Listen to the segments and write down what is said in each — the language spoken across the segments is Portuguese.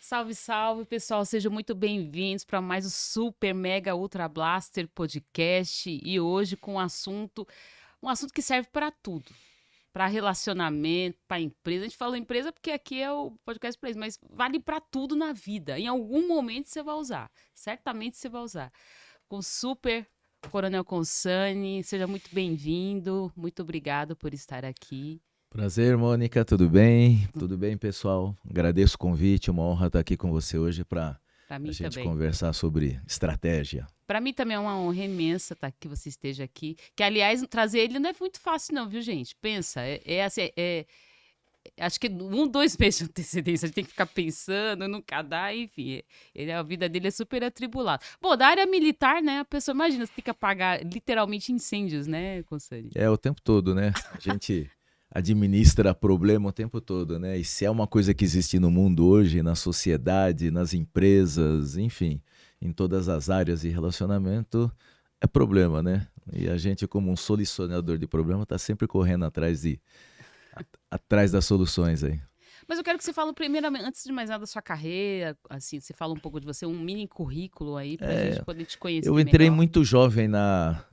Salve, salve, pessoal. Sejam muito bem-vindos para mais o Super Mega Ultra Blaster Podcast. E hoje com um assunto que serve para tudo. Para relacionamento, para empresa. A gente falou empresa porque aqui é o podcast para isso, mas vale para tudo na vida. Em algum momento você vai usar. Certamente você vai usar. Com o Super Coronel Consani, seja muito bem-vindo. Muito obrigado por estar aqui. Prazer, Mônica, tudo bem? Tudo bem, pessoal? Agradeço o convite, uma honra estar aqui com você hoje para Para a mim gente também. conversar sobre estratégia. Para mim também é uma honra imensa que você esteja aqui. Que, aliás, trazer ele não é muito fácil, não, viu, gente? Pensa, assim, acho que 2 meses de antecedência, a gente tem que ficar pensando, nunca dá, enfim. A vida dele é super atribulada. Bom, da área militar, né? A pessoa, imagina, você tem que apagar literalmente incêndios, né, Consani? É o tempo todo, né? A gente administra problema o tempo todo, né? E se é uma coisa que existe no mundo hoje, na sociedade, nas empresas, enfim, em todas as áreas de relacionamento, é problema, né? E a gente, como um solucionador de problema, está sempre correndo atrás das soluções aí. Mas eu quero que você fale primeiramente, antes de mais nada, da sua carreira, assim, você fala um pouco de você, um mini currículo aí, pra gente poder te Eu conhecer entrei melhor. muito jovem na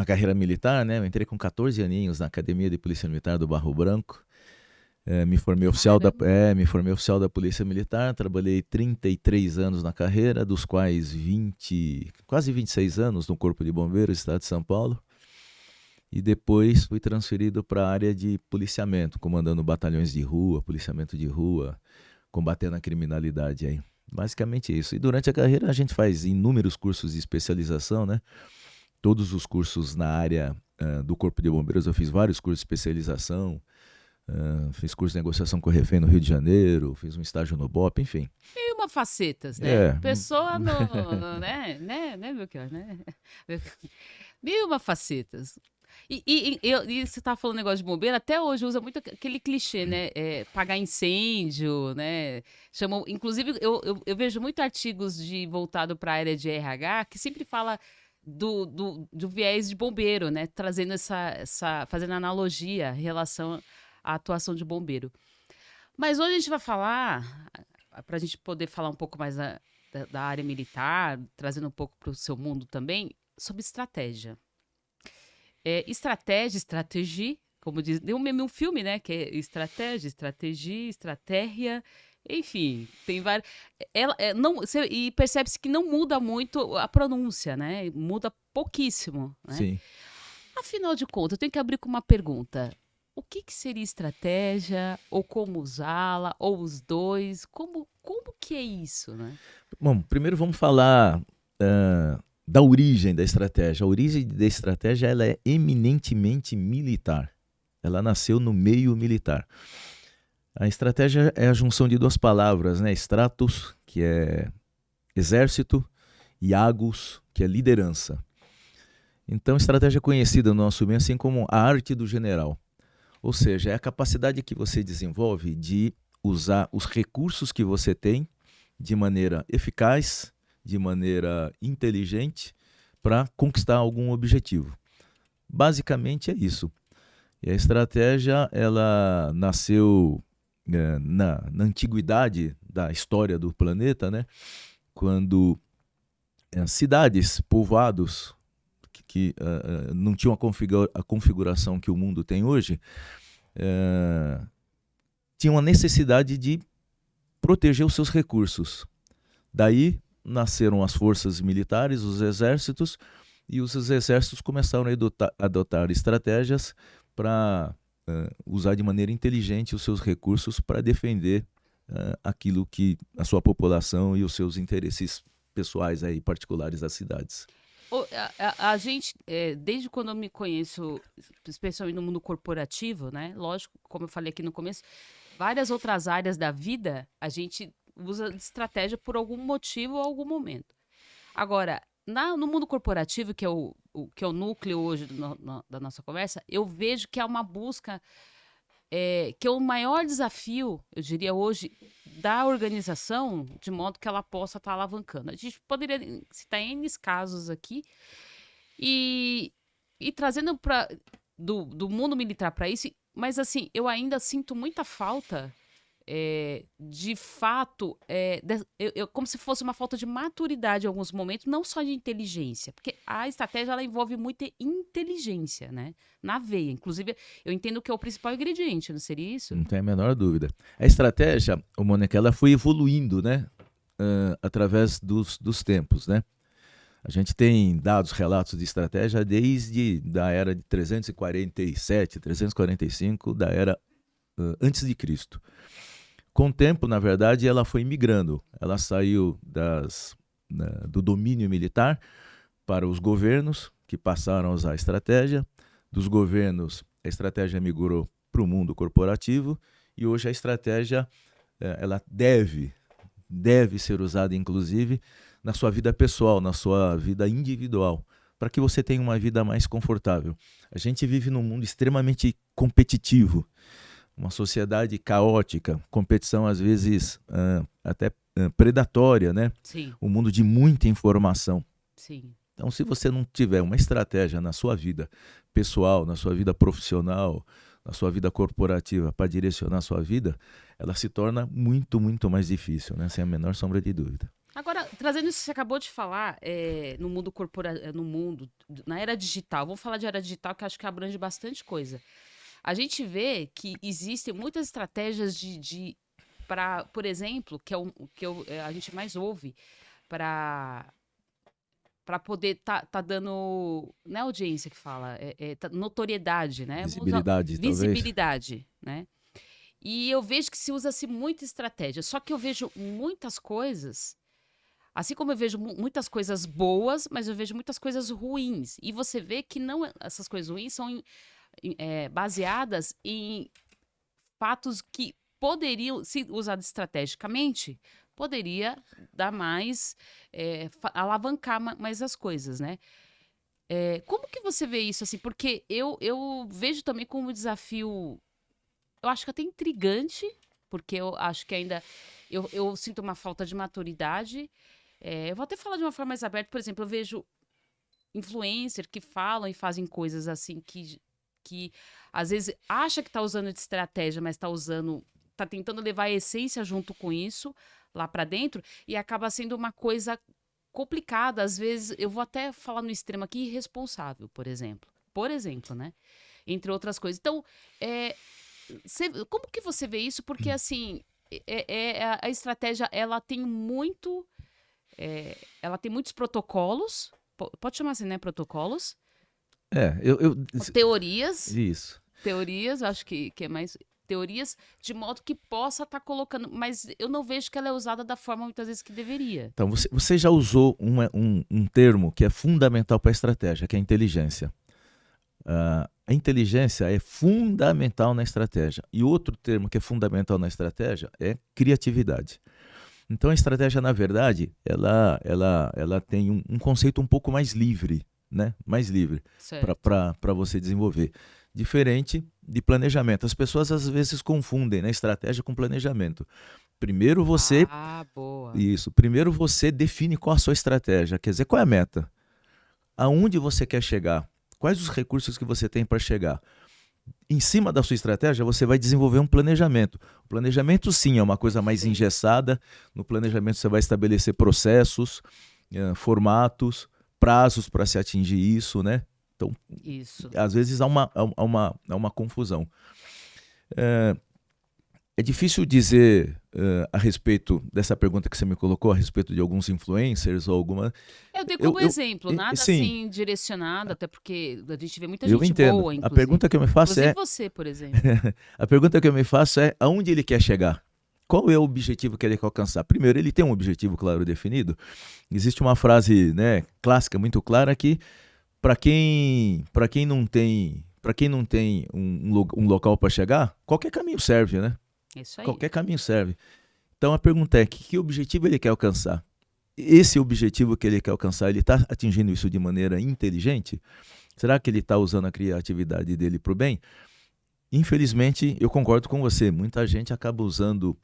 carreira militar, né? Eu entrei com 14 aninhos na Academia de Polícia Militar do Barro Branco. Caramba! Me formei oficial da Polícia Militar, trabalhei 33 anos na carreira, dos quais 20, quase 26 anos no Corpo de Bombeiros, Estado de São Paulo. E depois fui transferido para a área de policiamento, comandando batalhões de rua, policiamento de rua, combatendo a criminalidade aí. Basicamente isso. E durante a carreira a gente faz inúmeros cursos de especialização, né? Todos os cursos na área do Corpo de Bombeiros, eu fiz vários cursos de especialização, fiz curso de negociação com o refém no Rio de Janeiro, fiz um estágio no BOP, enfim. Mil e uma facetas, né? É, Pessoa no, né, Belchior, né? Mil e uma facetas. E você tá falando negócio de bombeiro, até hoje usa muito aquele clichê, né? Pagar incêndio, né? Chamam, inclusive, eu vejo muito artigos voltado para a área de RH que sempre fala do viés de bombeiro, né? Trazendo fazendo analogia em relação à atuação de bombeiro. Mas hoje a gente vai falar, para a gente poder falar um pouco mais da área militar, trazendo um pouco para o seu mundo também, sobre estratégia. Estratégia, como diz, tem um filme, né, que é estratégia, estratégia, enfim, tem vários. E percebe-se que não muda muito a pronúncia, né? Muda pouquíssimo, né? sim. Afinal de contas, eu tenho que abrir com uma pergunta. O que seria estratégia, ou como usá-la, ou os dois? Como que é isso, né? Bom, primeiro vamos falar da origem da estratégia. A origem da estratégia ela é eminentemente militar. Ela nasceu no meio militar. A estratégia é a junção de duas palavras, né? Stratos, que é exército, e agos, que é liderança. Então, estratégia é conhecida no nosso meio assim como a arte do general. Ou seja, é a capacidade que você desenvolve de usar os recursos que você tem de maneira eficaz, de maneira inteligente, para conquistar algum objetivo. Basicamente é isso. E a estratégia ela nasceu na antiguidade da história do planeta, né? Quando cidades, povoados que não tinham a configuração que o mundo tem hoje, tinham a necessidade de proteger os seus recursos. Daí nasceram as forças militares, os exércitos, e os exércitos começaram a adotar estratégias para usar de maneira inteligente os seus recursos para defender aquilo que a sua população e os seus interesses pessoais aí, particulares das cidades. A gente, desde quando eu me conheço, especialmente no mundo corporativo, né? Lógico, como eu falei aqui no começo, várias outras áreas da vida a gente usa de estratégia por algum motivo ou algum momento. Agora, no mundo corporativo, que é o núcleo hoje da nossa conversa, eu vejo que há uma busca, que é o maior desafio, eu diria hoje, da organização, de modo que ela possa estar alavancando. A gente poderia citar N casos aqui, e, e trazendo do mundo militar para isso, mas assim, eu ainda sinto muita falta de fato, como se fosse uma falta de maturidade em alguns momentos, não só de inteligência, porque a estratégia ela envolve muita inteligência, né? Na veia. Inclusive, eu entendo que é o principal ingrediente, não seria isso? Não tem a menor dúvida. A estratégia, Mônica, ela foi evoluindo, né? Através dos tempos, né? A gente tem dados, relatos de estratégia desde da era de 347, 345, da era antes de Cristo. Com o tempo, na verdade, ela foi migrando. Ela saiu do domínio militar para os governos, que passaram a usar a estratégia. Dos governos, a estratégia migrou para o mundo corporativo e hoje a estratégia ela deve ser usada, inclusive, na sua vida pessoal, na sua vida individual, para que você tenha uma vida mais confortável. A gente vive num mundo extremamente competitivo, uma sociedade caótica, competição às vezes até predatória, né? Sim. Um mundo de muita informação. Sim. Então, se você não tiver uma estratégia na sua vida pessoal, na sua vida profissional, na sua vida corporativa para direcionar a sua vida, ela se torna muito, muito mais difícil, né? Sem a menor sombra de dúvida. Agora, trazendo isso que você acabou de falar, no mundo na era digital, vamos falar de era digital que acho que abrange bastante coisa. A gente vê que existem muitas estratégias para, por exemplo, a gente mais ouve, para poder tá dando, não é audiência que fala, notoriedade, né? Visibilidade, talvez. Visibilidade, né? E eu vejo que se usa-se muita estratégia, só que eu vejo muitas coisas, assim como eu vejo muitas coisas boas, mas eu vejo muitas coisas ruins. E você vê que essas coisas ruins são baseadas em fatos que poderiam, se usados estrategicamente, poderia dar mais, alavancar mais as coisas, né? Como que você vê isso, assim? Porque eu vejo também como um desafio, eu acho que até intrigante, porque eu acho que ainda, eu sinto uma falta de maturidade. Eu vou até falar de uma forma mais aberta, por exemplo, eu vejo influencers que falam e fazem coisas assim que às vezes acha que está usando de estratégia, mas está tentando levar a essência junto com isso lá para dentro e acaba sendo uma coisa complicada. Às vezes, eu vou até falar no extremo aqui, irresponsável, por exemplo. Por exemplo, né? Entre outras coisas. Então, como que você vê isso? Porque, assim, a estratégia, ela tem muitos protocolos, pode chamar assim, né? Protocolos. Teorias. Isso. Teorias, acho que é mais teorias, de modo que possa estar colocando, mas eu não vejo que ela é usada da forma muitas vezes que deveria. Então, você já usou um termo que é fundamental para a estratégia, que é a inteligência. A inteligência é fundamental na estratégia. E outro termo que é fundamental na estratégia é criatividade. Então, a estratégia, na verdade, ela tem um conceito um pouco mais livre, né? Mais livre para você desenvolver. Diferente de planejamento. As pessoas às vezes confundem, né, estratégia com planejamento. Primeiro você boa. Isso, primeiro você define qual a sua estratégia, quer dizer, qual é a meta? Aonde você quer chegar? Quais os recursos que você tem para chegar? Em cima da sua estratégia, você vai desenvolver um planejamento. O planejamento, sim, é uma coisa mais engessada. No planejamento, você vai estabelecer processos, formatos, prazos para se atingir isso, né? Então, isso. Às vezes há uma confusão. É difícil dizer a respeito dessa pergunta que você me colocou, a respeito de alguns influencers ou alguma... Eu dei como exemplo, nada sim. Assim direcionado, até porque a gente vê muita Eu gente entendo. boa, inclusive. A pergunta que eu me faço inclusive você, por exemplo. A pergunta que eu me faço é aonde ele quer chegar? Qual é o objetivo que ele quer alcançar? Primeiro, ele tem um objetivo claro definido. Existe uma frase, né, clássica, muito clara, que para quem não tem um local para chegar, qualquer caminho serve, né? Isso aí. Qualquer caminho serve. Então a pergunta é, que objetivo ele quer alcançar? Esse objetivo que ele quer alcançar, ele está atingindo isso de maneira inteligente? Será que ele está usando a criatividade dele para o bem? Infelizmente, eu concordo com você, muita gente acaba usando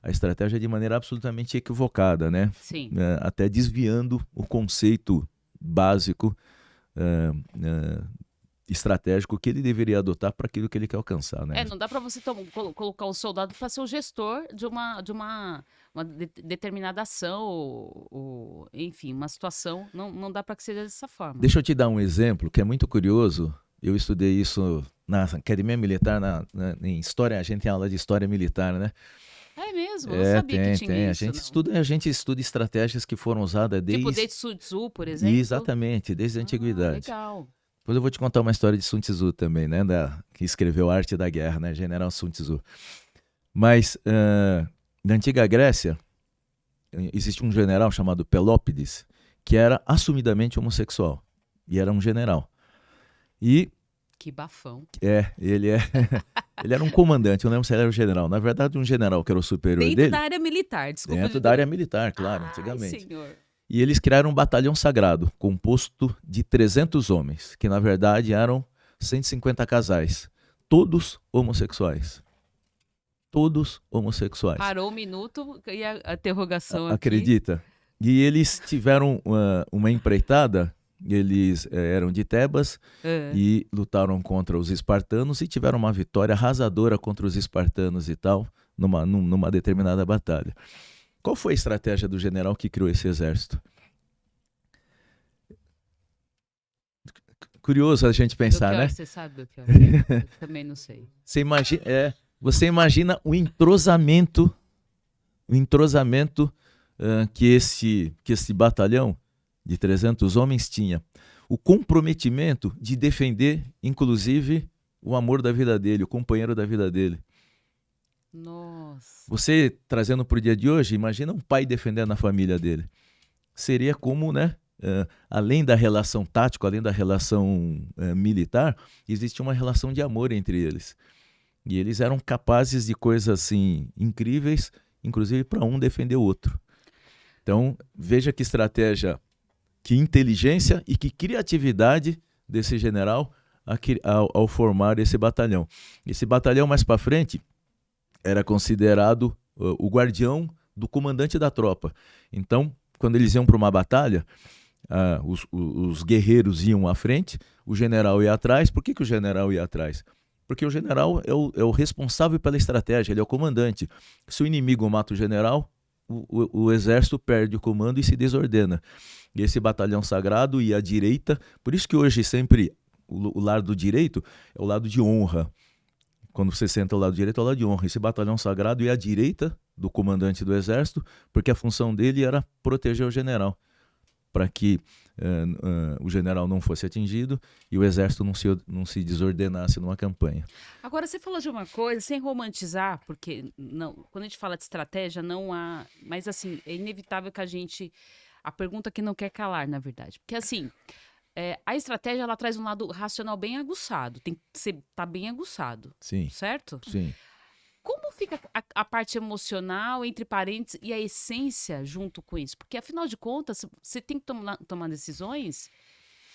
a estratégia de maneira absolutamente equivocada, né? Sim. Até desviando o conceito básico estratégico que ele deveria adotar para aquilo que ele quer alcançar, né? Não dá para você colocar o soldado para ser o gestor de uma determinada ação, enfim, uma situação. Não dá para que seja dessa forma. Deixa eu te dar um exemplo que é muito curioso. Eu estudei isso na Academia Militar, em História, a gente tem aula de História Militar, né? É mesmo? Eu não sabia que tinha tem. isso. A gente estuda estratégias que foram usadas Tipo desde Sun Tzu, por exemplo? Exatamente, desde a antiguidade. Legal. Depois eu vou te contar uma história de Sun Tzu também, né? Que escreveu A Arte da Guerra, né? General Sun Tzu. Mas, na antiga Grécia, existia um general chamado Pelópides, que era assumidamente homossexual. E era um general. E... Que bafão. Ele era um comandante, eu não lembro se ele era um general. Na verdade, um general que era o superior dele. Dentro da área militar, desculpa. Dentro da área militar, claro, antigamente. Senhor. E eles criaram um batalhão sagrado, composto de 300 homens, que na verdade eram 150 casais, todos homossexuais. Todos homossexuais. Parou um minuto e a interrogação aqui. Acredita? E eles tiveram uma empreitada, eles eram de Tebas e lutaram contra os espartanos e tiveram uma vitória arrasadora contra os espartanos e tal, numa determinada batalha. Qual foi a estratégia do general que criou esse exército? Curioso a gente pensar, Belchior, né? Você sabe, Belchior? Eu também não sei. Você imagina o entrosamento que esse batalhão de 300 homens tinha. O comprometimento de defender, inclusive, o amor da vida dele, o companheiro da vida dele. Nossa. Você, trazendo para o dia de hoje, imagina um pai defendendo a família dele. Seria como, né? Além da relação tática, além da relação militar, existe uma relação de amor entre eles. E eles eram capazes de coisas assim incríveis, inclusive para um defender o outro. Então, veja que estratégia, que inteligência e que criatividade desse general ao formar esse batalhão. Esse batalhão mais para frente era considerado o guardião do comandante da tropa. Então, quando eles iam para uma batalha, os guerreiros iam à frente, o general ia atrás. Por que o general ia atrás? Porque o general é o responsável pela estratégia, ele é o comandante. Se o inimigo mata o general, o exército perde o comando e se desordena. E esse batalhão sagrado ia à direita, por isso que hoje sempre o lado direito é o lado de honra. Quando você senta ao lado direito, é o lado de honra. Esse batalhão sagrado ia à direita do comandante do exército, porque a função dele era proteger o general, para que o general não fosse atingido e o exército não se desordenasse numa campanha. Agora, você falou de uma coisa, sem romantizar, porque quando a gente fala de estratégia, não há... Mas, assim, é inevitável que a pergunta que não quer calar, na verdade. Porque, assim... a estratégia, ela traz um lado racional bem aguçado. Tem que tá bem aguçado. Sim. Certo? Sim. Como fica a parte emocional, entre parênteses, e a essência junto com isso? Porque, afinal de contas, você tem que tomar decisões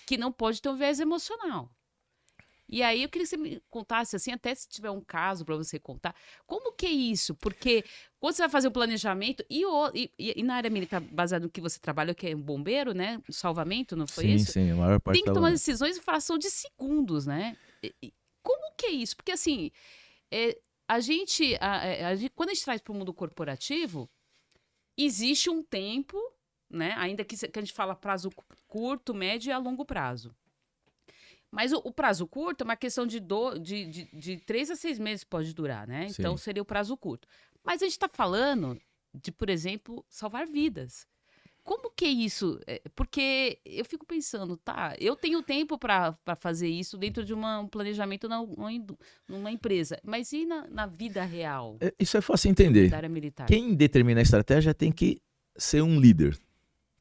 que não pode ter um viés emocional. E aí, eu queria que você me contasse, assim, até se tiver um caso para você contar, como que é isso? Porque quando você vai fazer o planejamento, e na área militar, baseado no que você trabalha, que é um bombeiro, né? Salvamento, não foi isso? Sim, a maior parte tem que tomar decisões em fração de segundos, né? Como que é isso? Porque, assim, quando a gente traz para o mundo corporativo, existe um tempo, né? Ainda que a gente fala prazo curto, médio e a longo prazo. Mas o prazo curto é uma questão de 3 a 6 meses pode durar, né? Sim. Então, seria o prazo curto. Mas a gente está falando de, por exemplo, salvar vidas. Como que é isso? Porque eu fico pensando, tá, eu tenho tempo para fazer isso dentro de um planejamento numa empresa, mas e na vida real? Isso é fácil entender. Da área militar? Quem determina a estratégia tem que ser um líder,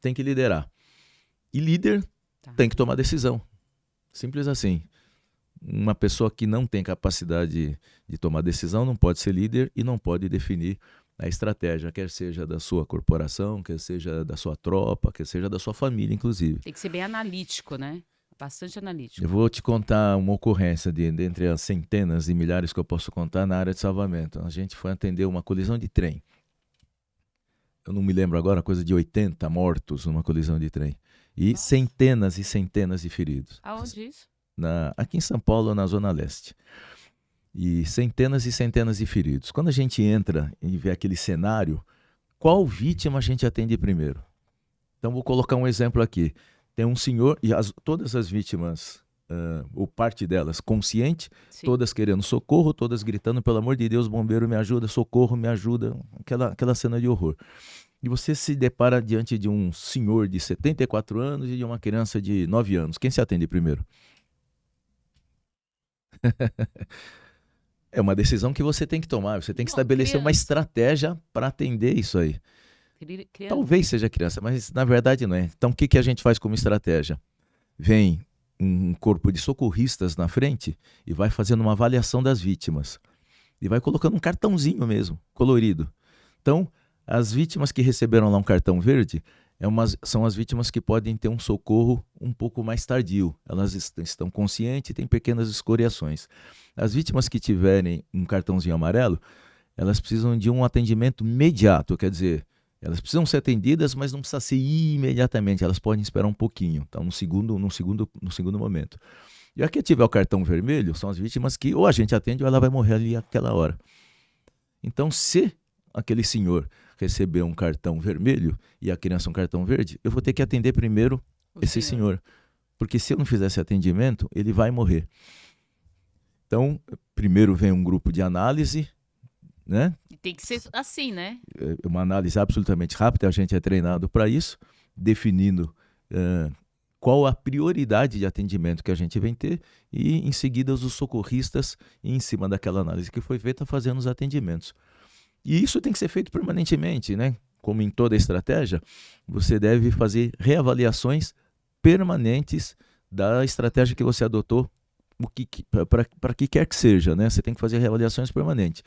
tem que liderar. E líder tem que tomar decisão. Simples assim. Uma pessoa que não tem capacidade de tomar decisão não pode ser líder e não pode definir a estratégia, quer seja da sua corporação, quer seja da sua tropa, quer seja da sua família, inclusive. Tem que ser bem analítico, né? Bastante analítico. Eu vou te contar uma ocorrência dentre as centenas e milhares que eu posso contar na área de salvamento. A gente foi atender uma colisão de trem. Eu não me lembro agora, coisa de 80 mortos numa colisão de trem. E centenas de feridos. Aonde isso? aqui em São Paulo, na Zona Leste. E centenas de feridos. Quando a gente entra e vê aquele cenário, qual vítima a gente atende primeiro? Então, vou colocar um exemplo aqui. Tem um senhor, e todas as vítimas, ou parte delas, consciente, Sim. todas querendo socorro, todas gritando, pelo amor de Deus, bombeiro, me ajuda, socorro, me ajuda. Aquela cena de horror. E você se depara diante de um senhor de 74 anos e de uma criança de 9 anos. Quem se atende primeiro? É uma decisão que você tem que tomar. Você tem que estabelecer uma estratégia para atender isso aí. Criança. Talvez seja criança, mas na verdade não é. Então o que a gente faz como estratégia? Vem um corpo de socorristas na frente e vai fazendo uma avaliação das vítimas. E vai colocando um cartãozinho mesmo, colorido. Então, as vítimas que receberam lá um cartão verde são as vítimas que podem ter um socorro um pouco mais tardio. Elas estão conscientes e têm pequenas escoriações. As vítimas que tiverem um cartãozinho amarelo, elas precisam de um atendimento imediato, quer dizer, elas precisam ser atendidas, mas não precisa ser imediatamente, elas podem esperar um pouquinho, então, no segundo momento. E a que tiver o cartão vermelho são as vítimas que ou a gente atende ou ela vai morrer ali àquela hora. Então, se aquele senhor receber um cartão vermelho e a criança um cartão verde, eu vou ter que atender primeiro esse senhor. Porque se eu não fizer esse atendimento, ele vai morrer. Então, primeiro vem um grupo de análise, né? E tem que ser assim, né? Uma análise absolutamente rápida, a gente é treinado para isso, definindo qual a prioridade de atendimento que a gente vem ter e, em seguida, os socorristas, em cima daquela análise que foi feita, fazendo os atendimentos. E isso tem que ser feito permanentemente, né? Como em toda estratégia, você deve fazer reavaliações permanentes da estratégia que você adotou, para que quer que seja, né? Você tem que fazer reavaliações permanentes.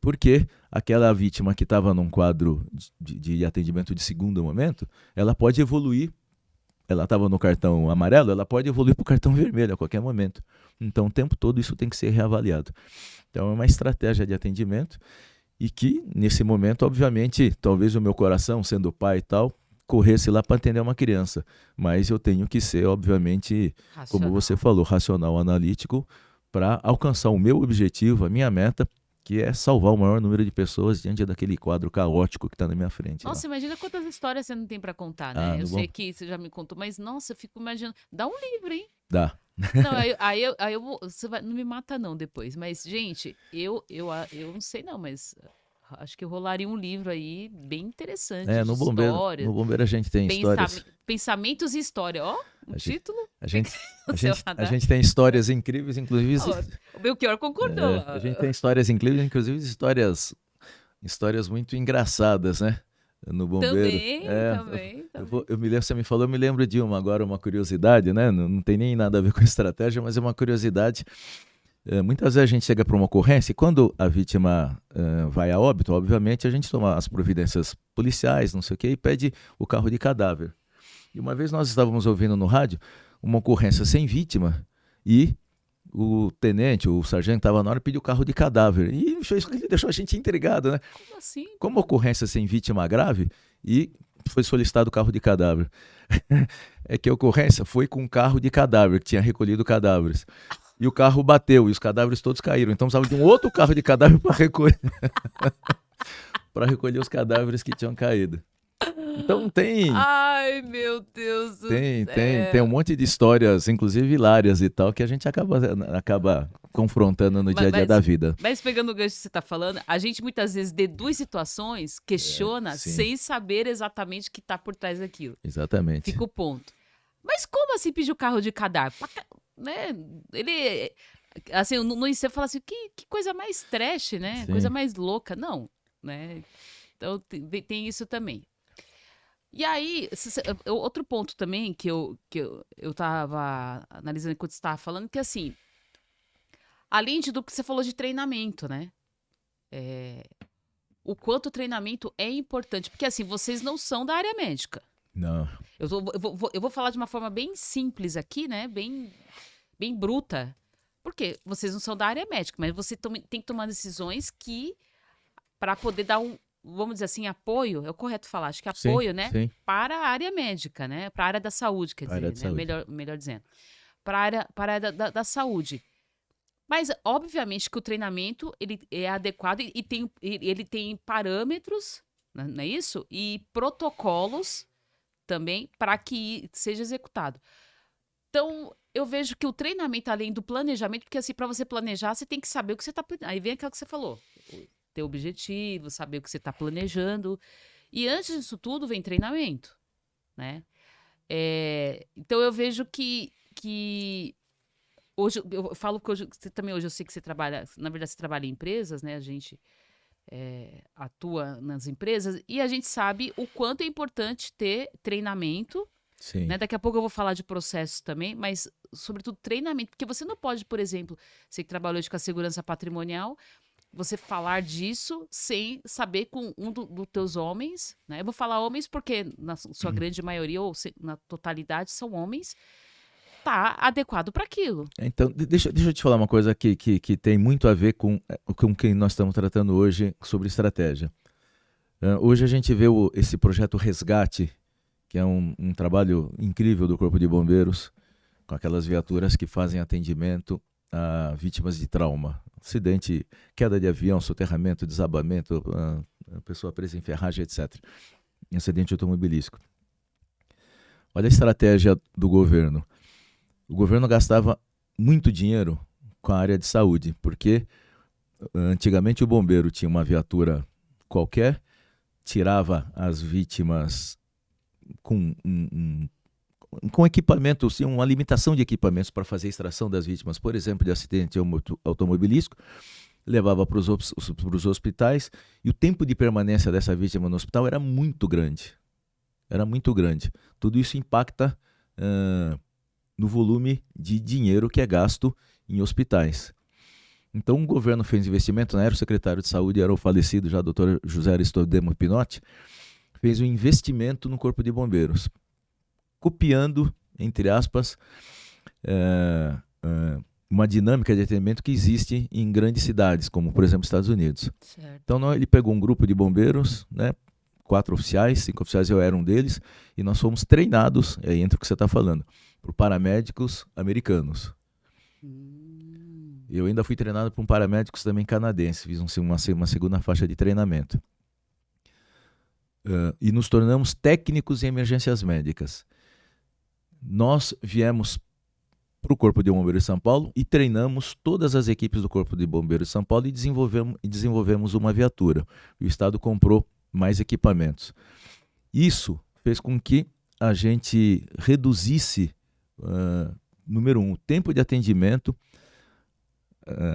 Porque aquela vítima que estava num quadro de atendimento de segundo momento, ela pode evoluir. Ela estava no cartão amarelo, ela pode evoluir para o cartão vermelho a qualquer momento. Então, o tempo todo isso tem que ser reavaliado. Então, é uma estratégia de atendimento. E que, nesse momento, obviamente, talvez o meu coração, sendo pai e tal, corresse lá para atender uma criança. Mas eu tenho que ser, obviamente, como você falou, racional, analítico, para alcançar o meu objetivo, a minha meta, que é salvar o maior número de pessoas diante daquele quadro caótico que está na minha frente. Nossa, imagina quantas histórias você não tem para contar, né? Eu sei que você já me contou, mas, nossa, eu fico imaginando. Dá um livro, hein? Dá. Não, aí eu vou. Você não me mata, não, depois. Mas, gente, eu não sei, não, mas acho que rolaria um livro aí bem interessante. De histórias. No Bombeiro a gente tem histórias. Pensamentos e história, ó. Título. A gente tem histórias incríveis, inclusive. O Belchior concordou. A gente tem histórias incríveis, inclusive histórias muito engraçadas, né? No Bombeiro. Também. Eu me lembro, você me falou, eu me lembro de uma curiosidade, né? Não tem nem nada a ver com estratégia, mas é uma curiosidade. Muitas vezes a gente chega para uma ocorrência e quando a vítima vai a óbito, obviamente a gente toma as providências policiais, não sei o quê, e pede o carro de cadáver. E uma vez nós estávamos ouvindo no rádio uma ocorrência sem vítima e o tenente, o sargento estava na hora e pediu o carro de cadáver. E ele deixou a gente intrigado, né? Como assim? Como ocorrência sem vítima grave e foi solicitado o carro de cadáver. É que a ocorrência foi com um carro de cadáver, que tinha recolhido cadáveres. E o carro bateu e os cadáveres todos caíram. Então precisava de um outro carro de cadáver para recolher. para recolher os cadáveres que tinham caído. Então tem. Ai, meu Deus do céu. Tem um monte de histórias, inclusive hilárias e tal, que a gente acaba confrontando no dia a dia da vida. Mas pegando o gancho que você está falando, a gente muitas vezes deduz situações, questiona, sem saber exatamente o que está por trás daquilo. Exatamente. Fica o ponto. Mas como assim pedir o carro de cadáver? Né? Ele. Assim, você fala assim, que coisa mais trash, né? Sim. Coisa mais louca. Não, né? Então tem isso também. E aí, outro ponto também que eu tava analisando enquanto você estava falando, que assim, além do que você falou de treinamento, né? O quanto o treinamento é importante. Porque assim, vocês não são da área médica. Não. Eu vou falar de uma forma bem simples aqui, né? Bem bruta. Porque vocês não são da área médica, mas você tem que tomar decisões para poder dar vamos dizer assim, apoio, é o correto falar, acho que apoio, sim, né? Sim. Para a área médica, né? Para a área da saúde, quer dizer, né? Melhor dizendo. para a área da saúde. Mas, obviamente, que o treinamento ele é adequado e ele tem parâmetros, não é isso? E protocolos também para que seja executado. Então, eu vejo que o treinamento, além do planejamento, porque assim, para você planejar, você tem que saber o que você está planejando. Aí vem aquilo que você falou, ter objetivo, saber o que você está planejando. E antes disso tudo, vem treinamento, né? Então, eu vejo que hoje, eu falo que hoje, também hoje eu sei que você trabalha, na verdade você trabalha em empresas, né? A gente atua nas empresas e a gente sabe o quanto é importante ter treinamento, Sim. né? Daqui a pouco eu vou falar de processos também, mas sobretudo treinamento, porque você não pode, por exemplo, você que trabalha hoje com a segurança patrimonial, você falar disso sem saber com um dos teus homens, né? Eu vou falar homens porque na sua grande maioria ou na totalidade são homens, tá adequado para aquilo. Então, deixa eu te falar uma coisa que tem muito a ver com o que nós estamos tratando hoje sobre estratégia. Hoje a gente vê esse projeto Resgate, que é um trabalho incrível do Corpo de Bombeiros, com aquelas viaturas que fazem atendimento a vítimas de trauma. Acidente, queda de avião, soterramento, desabamento, a pessoa presa em ferragem, etc. Acidente automobilístico. Olha a estratégia do governo. O governo gastava muito dinheiro com a área de saúde, porque antigamente o bombeiro tinha uma viatura qualquer, tirava as vítimas com equipamento, assim, uma limitação de equipamentos para fazer a extração das vítimas, por exemplo, de acidente automobilístico, levava para os hospitais e o tempo de permanência dessa vítima no hospital era muito grande. Era muito grande. Tudo isso impacta no volume de dinheiro que é gasto em hospitais. Então o governo fez investimento, era o secretário de saúde, era o falecido já Dr. José Aristodemo Pinotti, fez um investimento no Corpo de Bombeiros, copiando, entre aspas, uma dinâmica de atendimento que existe em grandes cidades, como por exemplo Estados Unidos. Certo. Então ele pegou um grupo de bombeiros, né, 4 oficiais, 5 oficiais, eu era um deles, e nós fomos treinados, aí entra o que você está falando, por paramédicos americanos. Eu ainda fui treinado por paramédicos também canadenses, fiz uma segunda faixa de treinamento. E nos tornamos técnicos em emergências médicas. Nós viemos para o Corpo de Bombeiros de São Paulo e treinamos todas as equipes do Corpo de Bombeiros de São Paulo e desenvolvemos uma viatura. O Estado comprou mais equipamentos. Isso fez com que a gente reduzisse, número 1, o tempo de atendimento.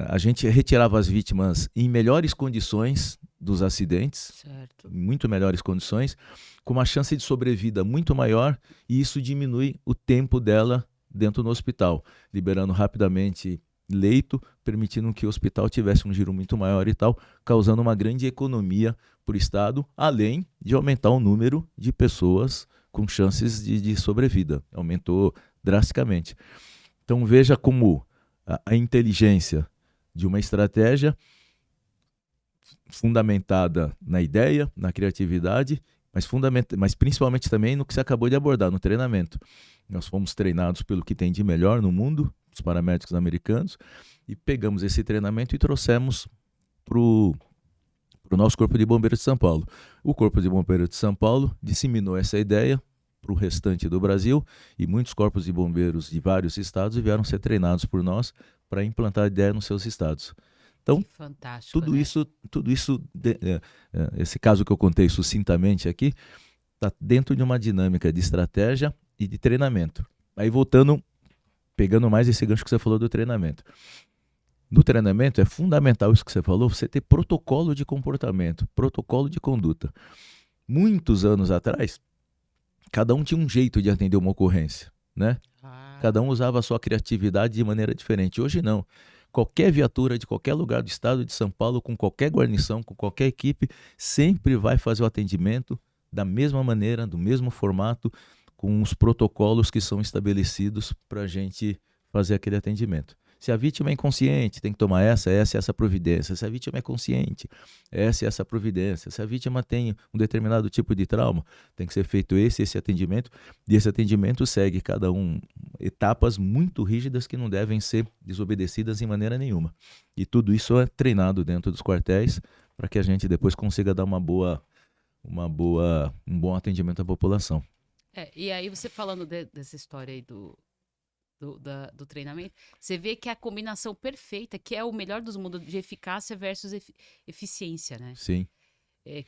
A gente retirava as vítimas em melhores condições dos acidentes, certo, muito melhores condições, com uma chance de sobrevida muito maior, e isso diminui o tempo dela dentro do hospital, liberando rapidamente leito, permitindo que o hospital tivesse um giro muito maior e tal, causando uma grande economia para o Estado, além de aumentar o número de pessoas com chances de sobrevida. Aumentou drasticamente. Então veja como a inteligência de uma estratégia fundamentada na ideia, na criatividade, mas principalmente também no que você acabou de abordar, no treinamento. Nós fomos treinados pelo que tem de melhor no mundo, os paramédicos americanos, e pegamos esse treinamento e trouxemos para o nosso Corpo de Bombeiros de São Paulo. O Corpo de Bombeiros de São Paulo disseminou essa ideia para o restante do Brasil, e muitos corpos de bombeiros de vários estados vieram ser treinados por nós para implantar a ideia nos seus estados. Então, fantástico, tudo né? isso, esse caso que eu contei sucintamente aqui, está dentro de uma dinâmica de estratégia e de treinamento. Aí voltando, pegando mais esse gancho que você falou do treinamento. No treinamento é fundamental isso que você falou, você ter protocolo de comportamento, protocolo de conduta. Muitos anos atrás, cada um tinha um jeito de atender uma ocorrência, né? Cada um usava a sua criatividade de maneira diferente. Hoje não. Qualquer viatura de qualquer lugar do estado de São Paulo, com qualquer guarnição, com qualquer equipe, sempre vai fazer o atendimento da mesma maneira, do mesmo formato, com os protocolos que são estabelecidos para a gente fazer aquele atendimento. Se a vítima é inconsciente, tem que tomar essa e essa providência. Se a vítima é consciente, essa e essa providência. Se a vítima tem um determinado tipo de trauma, tem que ser feito esse atendimento. E esse atendimento segue cada um etapas muito rígidas que não devem ser desobedecidas em maneira nenhuma. E tudo isso é treinado dentro dos quartéis para que a gente depois consiga dar um bom atendimento à população. E aí você falando dessa história aí do treinamento, você vê que é a combinação perfeita, que é o melhor dos mundos, de eficácia versus eficiência, né? Sim. É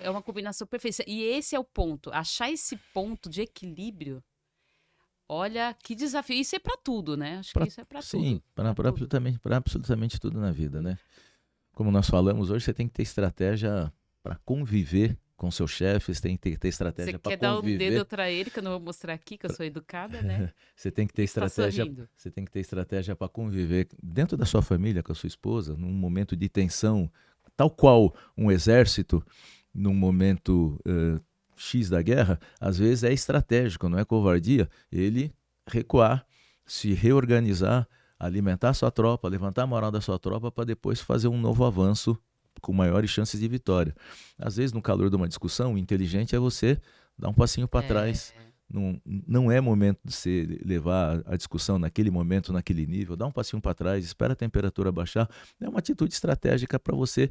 uma combinação perfeita. E esse é o ponto. Achar esse ponto de equilíbrio, olha que desafio. Isso é para tudo, né? Acho que isso é para tudo. Sim, para absolutamente tudo na vida, né? Como nós falamos hoje, você tem que ter estratégia para conviver com seus chefes, tem que ter estratégia para conviver. Você quer dar um dedo para ele, que eu não vou mostrar aqui, que eu sou educada, né? Você tem que ter estratégia. Você tem que ter estratégia para conviver dentro da sua família, com a sua esposa, num momento de tensão, tal qual um exército, num momento X da guerra, às vezes é estratégico, não é covardia, ele recuar, se reorganizar, alimentar sua tropa, levantar a moral da sua tropa para depois fazer um novo avanço com maiores chances de vitória. Às vezes, no calor de uma discussão, o inteligente é você dar um passinho para trás. Não é momento de você levar a discussão naquele momento, naquele nível. Dá um passinho para trás, espera a temperatura baixar. É uma atitude estratégica para você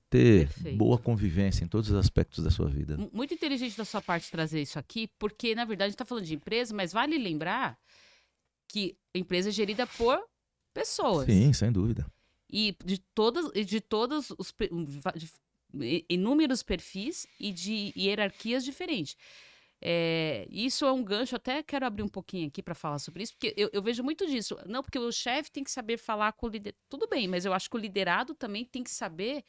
ter boa convivência em todos os aspectos da sua vida. Muito inteligente da sua parte trazer isso aqui, porque, na verdade, a gente está falando de empresa, mas vale lembrar que a empresa é gerida por pessoas. Sim, sem dúvida. E de todos os inúmeros perfis e de hierarquias diferentes. Isso é um gancho, até quero abrir um pouquinho aqui para falar sobre isso, porque eu vejo muito disso. Não, porque o chefe tem que saber falar com o líder. Tudo bem, mas eu acho que o liderado também tem que saber,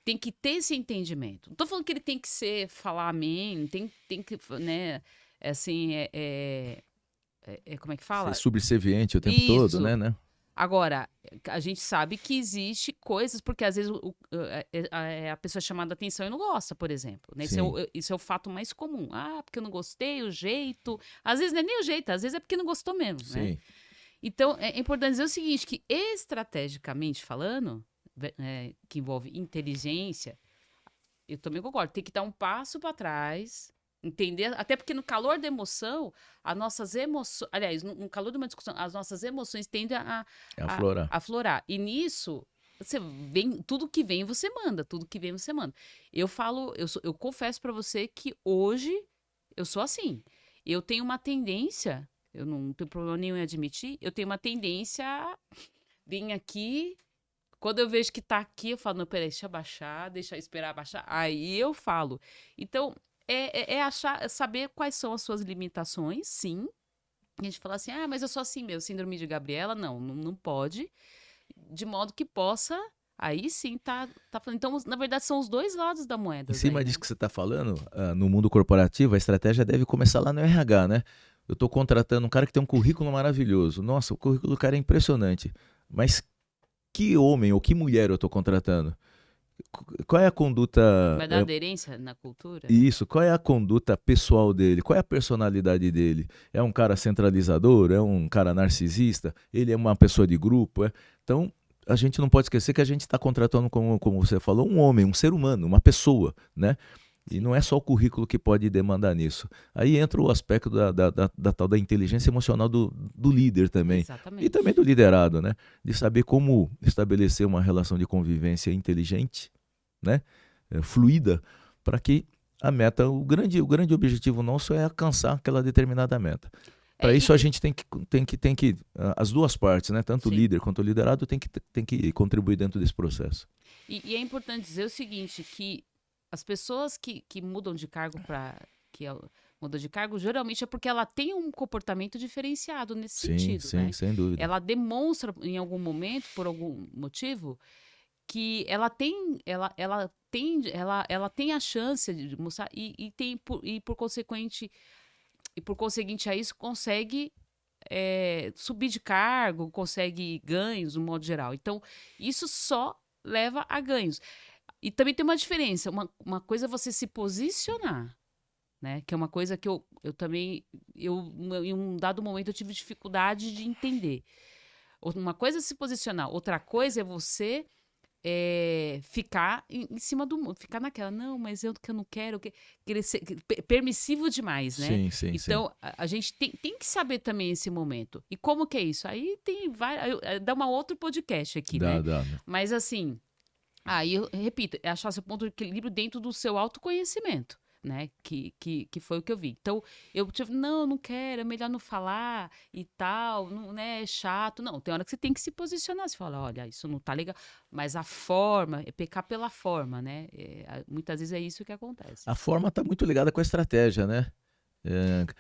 tem que ter esse entendimento. Não estou falando que ele tem que falar amém, tem que, né, assim, como é que fala? Ser subserviente o tempo todo, né? Agora, a gente sabe que existe coisas, porque às vezes a pessoa é chamada atenção e não gosta, por exemplo. Né? Isso é o fato mais comum. Ah, porque eu não gostei, o jeito. Às vezes não é nem o jeito, às vezes é porque não gostou mesmo. Sim. Né? Então, é importante dizer o seguinte, que estrategicamente falando, que envolve inteligência, eu também concordo, tem que dar um passo para trás, entender, até porque no calor da emoção, as nossas emoções, aliás, no calor de uma discussão, as nossas emoções tendem a aflorar. E nisso, tudo que vem você manda, Eu confesso para você que hoje eu sou assim. Eu tenho uma tendência, eu não tenho problema nenhum em admitir, eu tenho uma tendência a vir aqui, quando eu vejo que tá aqui, eu falo, não, peraí, deixa eu esperar baixar, aí eu falo. Então, saber quais são as suas limitações, sim. A gente fala assim, mas eu sou assim mesmo, síndrome de Gabriela, não pode. De modo que possa, aí sim, tá falando. Então, na verdade, são os dois lados da moeda. Em cima disso que você está falando, no mundo corporativo, a estratégia deve começar lá no RH, né? Eu estou contratando um cara que tem um currículo maravilhoso. Nossa, o currículo do cara é impressionante. Mas que homem ou que mulher eu estou contratando? Qual é a conduta... Vai dar aderência na cultura? Isso, qual é a conduta pessoal dele? Qual é a personalidade dele? É um cara centralizador? É um cara narcisista? Ele é uma pessoa de grupo? Então, a gente não pode esquecer que a gente está contratando, como você falou, um homem, um ser humano, uma pessoa, né? E não é só o currículo que pode demandar nisso. Aí entra o aspecto da tal da inteligência emocional do líder também. Exatamente. E também do liderado, né? De saber como estabelecer uma relação de convivência inteligente, né? Fluida, para que a meta, o grande objetivo nosso é alcançar aquela determinada meta. Para isso a gente tem que as duas partes, né? Tanto o líder quanto o liderado tem que contribuir dentro desse processo. E é importante dizer o seguinte, que as pessoas que mudam de cargo muda de cargo, geralmente é porque ela tem um comportamento diferenciado nesse sentido. Sim, né? Sem dúvida. Ela demonstra em algum momento, por algum motivo, que ela tem a chance de mostrar e por conseguinte a isso consegue subir de cargo, consegue ganhos no modo geral. Então, isso só leva a ganhos. E também tem uma diferença. Uma coisa é você se posicionar, né? Que é uma coisa que eu também, em um dado momento, eu tive dificuldade de entender. Uma coisa é se posicionar, outra coisa é você ficar em cima do mundo, ficar naquela, não, mas que eu não quero, querer ser permissivo demais, né? Sim, sim, sim. Então, a gente tem que saber também esse momento. E como que é isso? Aí tem várias, dá uma outro podcast aqui, né? Dá. Mas assim, aí eu repito, é achar seu ponto de equilíbrio dentro do seu autoconhecimento, né? Que foi o que eu vi. Então, eu tive, não quero, é melhor não falar e tal, não, né? É chato. Não, tem hora que você tem que se posicionar. Você fala, olha, isso não tá legal. Mas a forma, é pecar pela forma, né? Muitas vezes é isso que acontece. A forma está muito ligada com a estratégia, né?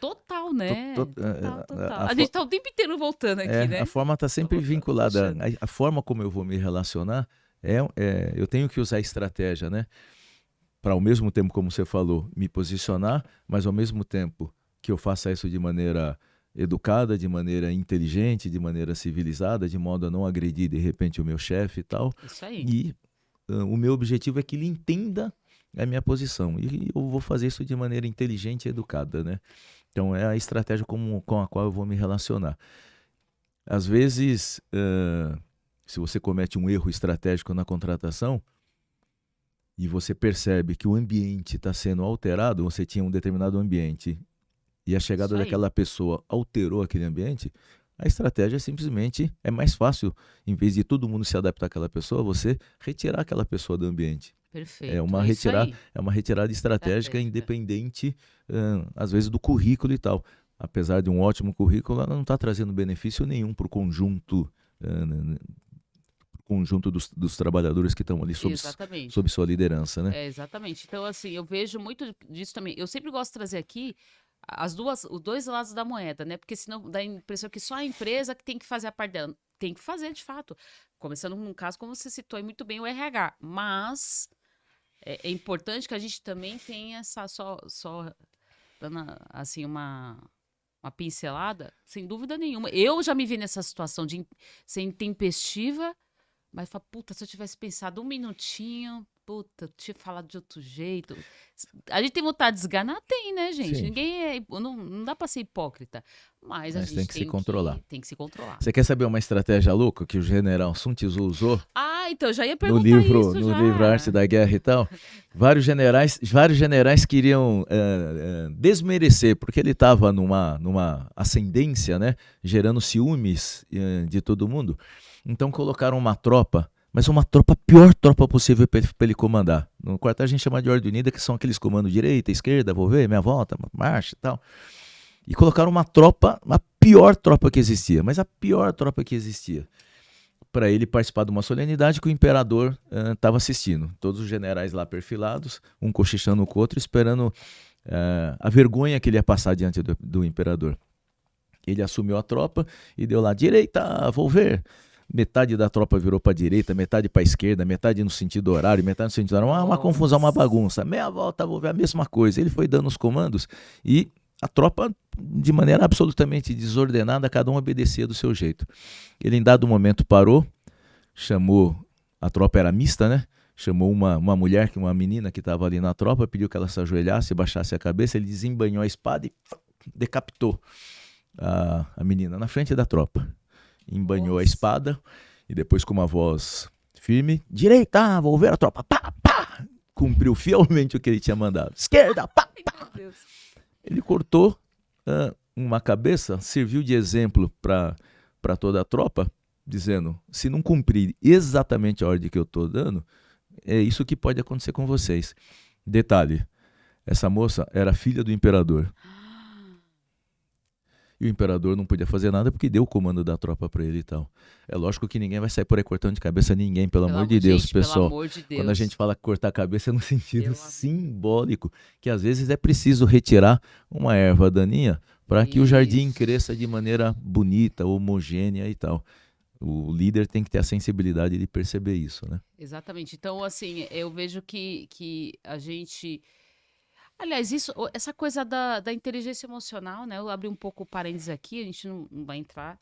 Total, né? Total. A a gente tá o tempo inteiro voltando aqui, né? A forma está sempre vinculada. A forma como eu vou me relacionar, eu tenho que usar estratégia, né? Para ao mesmo tempo, como você falou, me posicionar, mas ao mesmo tempo que eu faça isso de maneira educada, de maneira inteligente, de maneira civilizada, de modo a não agredir de repente o meu chefe e tal. Isso aí. E o meu objetivo é que ele entenda a minha posição. E eu vou fazer isso de maneira inteligente e educada, né? Então é a estratégia com a qual eu vou me relacionar. Às vezes, se você comete um erro estratégico na contratação, e você percebe que o ambiente está sendo alterado, você tinha um determinado ambiente e a chegada daquela pessoa alterou aquele ambiente, a estratégia simplesmente é mais fácil, em vez de todo mundo se adaptar àquela pessoa, você retirar aquela pessoa do ambiente. Perfeito. É uma retirada estratégica independente, às vezes, do currículo e tal. Apesar de um ótimo currículo, ela não está trazendo benefício nenhum para o conjunto dos trabalhadores que estão ali sob sua liderança, né? Exatamente. Então, assim, eu vejo muito disso também. Eu sempre gosto de trazer aqui os dois lados da moeda, né? Porque senão dá a impressão que só a empresa que tem que fazer a parte dela. Tem que fazer, de fato. Começando num caso, como você citou aí muito bem, o RH. Mas é importante que a gente também tenha essa, só dando, assim, uma pincelada, sem dúvida nenhuma. Eu já me vi nessa situação de ser intempestiva, mas fala, puta, se eu tivesse pensado um minutinho, puta, eu tinha falado de outro jeito. A gente tem vontade de esganar? Tem, né, gente? Sim. Ninguém não dá pra ser hipócrita. Mas a gente tem que se controlar. Tem que se controlar. Você quer saber uma estratégia louca que o general Sun Tzu usou? Então, já ia perguntar no livro Arte da Guerra e tal. Vários generais queriam desmerecer, porque ele estava numa ascendência, né, gerando ciúmes de todo mundo. Então colocaram uma tropa, mas uma pior tropa possível para ele comandar. No quartel a gente chama de Ordem Unida, que são aqueles comandos direita, esquerda, vou ver, minha volta, marcha e tal. E colocaram uma pior tropa que existia, mas a pior tropa que existia, para ele participar de uma solenidade que o imperador estava assistindo. Todos os generais lá perfilados, um cochichando com o outro, esperando a vergonha que ele ia passar diante do imperador. Ele assumiu a tropa e deu lá, direita, vou ver. Metade da tropa virou para a direita, metade para a esquerda, metade no sentido horário, metade no sentido horário. Uma confusão, uma bagunça. Meia volta, vou ver a mesma coisa. Ele foi dando os comandos e a tropa, de maneira absolutamente desordenada, cada um obedecia do seu jeito. Ele, em dado momento, parou, chamou, a tropa era mista, né? Chamou uma mulher, uma menina que estava ali na tropa, pediu que ela se ajoelhasse, baixasse a cabeça, ele desembanhou a espada e decapitou a menina na frente da tropa. Embanhou a espada e depois, com uma voz firme, direita, vou ver a tropa, pá, pá, cumpriu fielmente o que ele tinha mandado. Esquerda, pá, pá. Ele cortou uma cabeça, serviu de exemplo para toda a tropa, dizendo, se não cumprir exatamente a ordem que eu estou dando, é isso que pode acontecer com vocês. Detalhe, essa moça era filha do imperador. E o imperador não podia fazer nada porque deu o comando da tropa para ele e tal. É lógico que ninguém vai sair por aí cortando de cabeça ninguém, pelo amor de Deus, pessoal. Pelo amor de Deus. Quando a gente fala cortar a cabeça é no sentido simbólico, que às vezes é preciso retirar uma erva daninha para que o jardim cresça de maneira bonita, homogênea e tal. O líder tem que ter a sensibilidade de perceber isso, né? Exatamente. Então, assim, eu vejo que a gente... Aliás, essa coisa da inteligência emocional, né? Eu abri um pouco o parênteses aqui, a gente não vai entrar,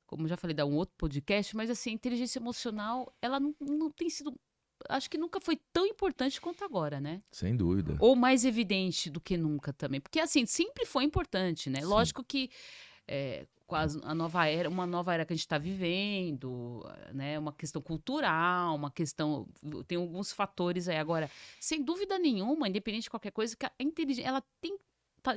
como já falei, dá um outro podcast, mas assim, a inteligência emocional, ela não tem sido, acho que nunca foi tão importante quanto agora, né? Sem dúvida. Ou mais evidente do que nunca também. Porque assim, sempre foi importante, né? Sim. Lógico que a nova era, uma nova era que a gente está vivendo, né? Uma questão cultural, uma questão. Tem alguns fatores aí. Agora, sem dúvida nenhuma, independente de qualquer coisa, que a inteligência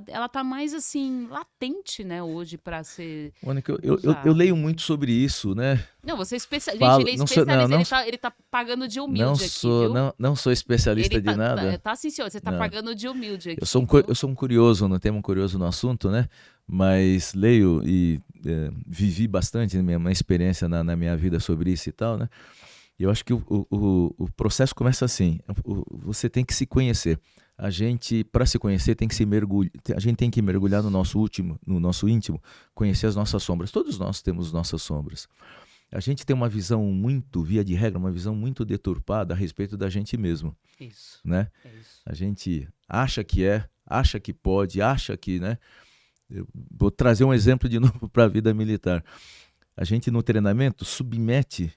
ela tá mais assim, latente, né, hoje, para ser Mônica, eu usada. leio muito sobre isso, né? Não, você é especialista. Gente, Falo, ele é não sou, não, especialista, não, ele tá pagando de não humilde aqui, sou, viu? não sou Ele especialista de nada. tá sim, senhor, você tá Não. pagando de humilde Eu aqui, sou viu? eu sou um curioso, não tenho um curioso no assunto, né? Mas leio e vivi bastante uma experiência na minha vida sobre isso e tal, né? E eu acho que o processo começa assim: você tem que se conhecer. A gente, para se conhecer, tem que a gente tem que mergulhar no nosso íntimo, conhecer as nossas sombras. Todos nós temos nossas sombras. A gente tem uma visão muito, via de regra, uma visão muito deturpada a respeito da gente mesmo, Isso, né? é isso. A gente acha que pode, acha que, né? Eu vou trazer um exemplo de novo para a vida militar. A gente no treinamento submete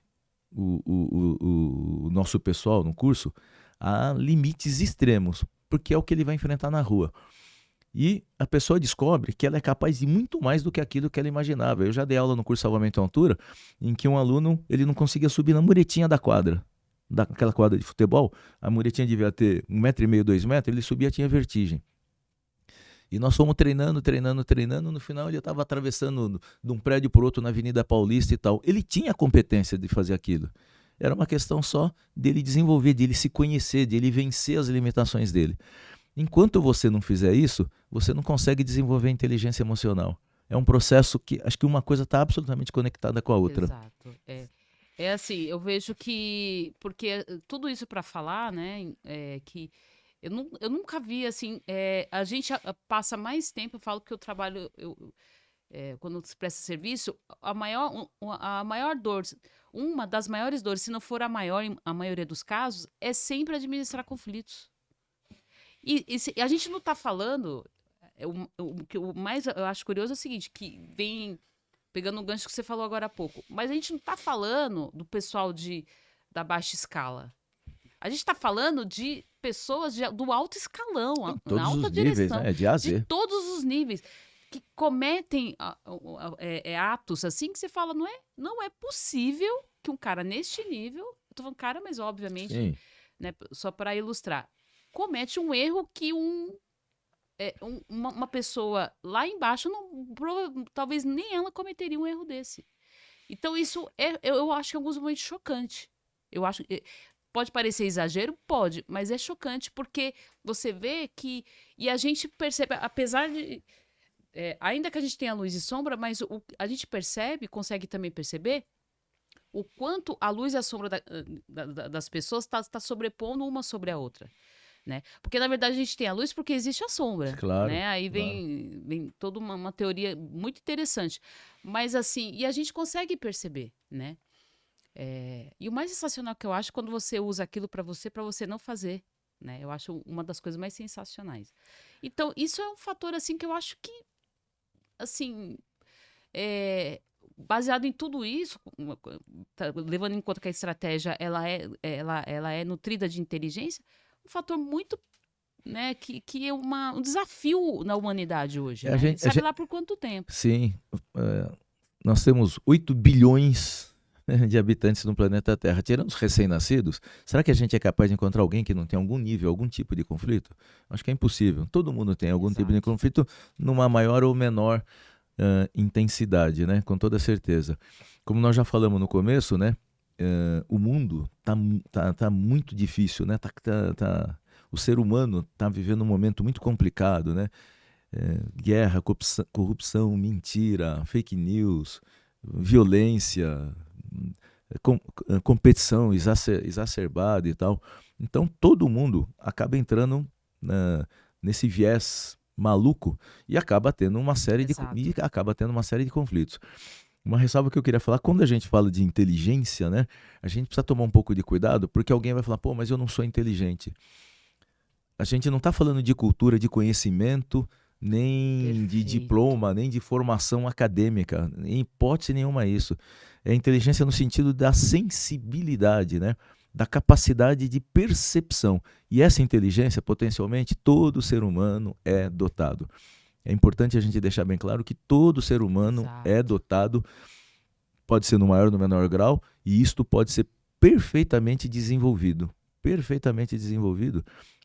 o nosso pessoal no curso a limites extremos, porque é o que ele vai enfrentar na rua. E a pessoa descobre que ela é capaz de muito mais do que aquilo que ela imaginava. Eu já dei aula no curso Salvamento à Altura, em que um aluno ele não conseguia subir na muretinha da quadra, daquela quadra de futebol. A muretinha devia ter 1,5 m, 2 metros, ele subia, tinha vertigem. E nós fomos treinando. No final ele estava atravessando de um prédio por outro na Avenida Paulista e tal. Ele tinha a competência de fazer aquilo. Era uma questão só dele desenvolver, dele se conhecer, dele vencer as limitações dele. Enquanto você não fizer isso, você não consegue desenvolver inteligência emocional. É um processo que acho que uma coisa está absolutamente conectada com a outra. Exato. É assim, eu vejo que. Porque tudo isso para falar, né? Que eu nunca vi assim. A gente passa mais tempo, eu falo que eu trabalho. Quando se presta serviço, a maior dor, uma das maiores dores, se não for a maior, em a maioria dos casos, é sempre administrar conflitos. A gente não está falando. O que o mais eu acho curioso é o seguinte, que vem pegando um gancho que você falou agora há pouco, mas a gente não está falando do pessoal da baixa escala. A gente está falando de pessoas do alto escalão, Em na todos alta os níveis, direção, né? De A a de Z. todos os níveis, que cometem atos assim que você fala, não é possível que um cara neste nível, eu tô falando cara, mas obviamente, Sim. né, só para ilustrar, comete um erro que uma pessoa lá embaixo, talvez nem ela cometeria um erro desse. Então, isso eu acho que em alguns momentos chocante. Eu acho. Pode parecer exagero? Pode, mas é chocante porque você vê que. E a gente percebe, apesar de. Ainda que a gente tenha luz e sombra, mas a gente consegue também perceber o quanto a luz e a sombra das pessoas está sobrepondo uma sobre a outra. Né? Porque, na verdade, a gente tem a luz porque existe a sombra. Claro, Né? Aí claro. vem toda uma teoria muito interessante. Mas, assim, e a gente consegue perceber, né? E o mais sensacional que eu acho é quando você usa aquilo para você não fazer. Né? Eu acho uma das coisas mais sensacionais. Então, isso é um fator, assim, que eu acho que, assim, baseado em tudo isso, levando em conta que a estratégia ela é nutrida de inteligência, um fator muito, né, que é um desafio na humanidade hoje, né? E sabe lá por quanto tempo? Sim. Nós temos 8 bilhões de habitantes no planeta Terra. Tirando os recém-nascidos, será que a gente é capaz de encontrar alguém que não tem algum nível, algum tipo de conflito? Acho que é impossível. Todo mundo tem algum tipo de conflito, numa maior ou menor intensidade, né? Com toda certeza. Como nós já falamos no começo, né? O mundo tá muito difícil, né? O ser humano está vivendo um momento muito complicado, né? Guerra, corrupção, mentira, fake news, violência, competição exacerbada e tal. Então todo mundo acaba entrando nesse viés maluco e acaba tendo uma série de conflitos. Uma ressalva que eu queria falar, quando a gente fala de inteligência, né, a gente precisa tomar um pouco de cuidado, porque alguém vai falar, pô, mas eu não sou inteligente. A gente não está falando de cultura, de conhecimento, nem de diploma, nem de formação acadêmica, em hipótese nenhuma isso. É inteligência no sentido da sensibilidade, né, da capacidade de percepção. E essa inteligência, potencialmente, todo ser humano é dotado. É importante a gente deixar bem claro que todo ser humano Exato. é dotado, pode ser no maior ou no menor grau, e isto pode ser perfeitamente desenvolvido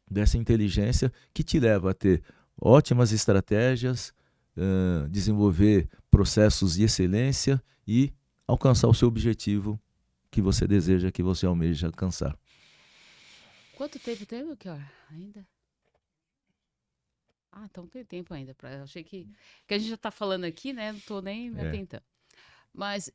dessa inteligência que te leva a ter ótimas estratégias, desenvolver processos de excelência e alcançar o seu objetivo que você deseja, que você almeja alcançar. Quanto tempo tem, Belchior? Ainda? Ah, então tem tempo ainda. Achei que a gente já está falando aqui, né? Não estou nem me atentando. Mas,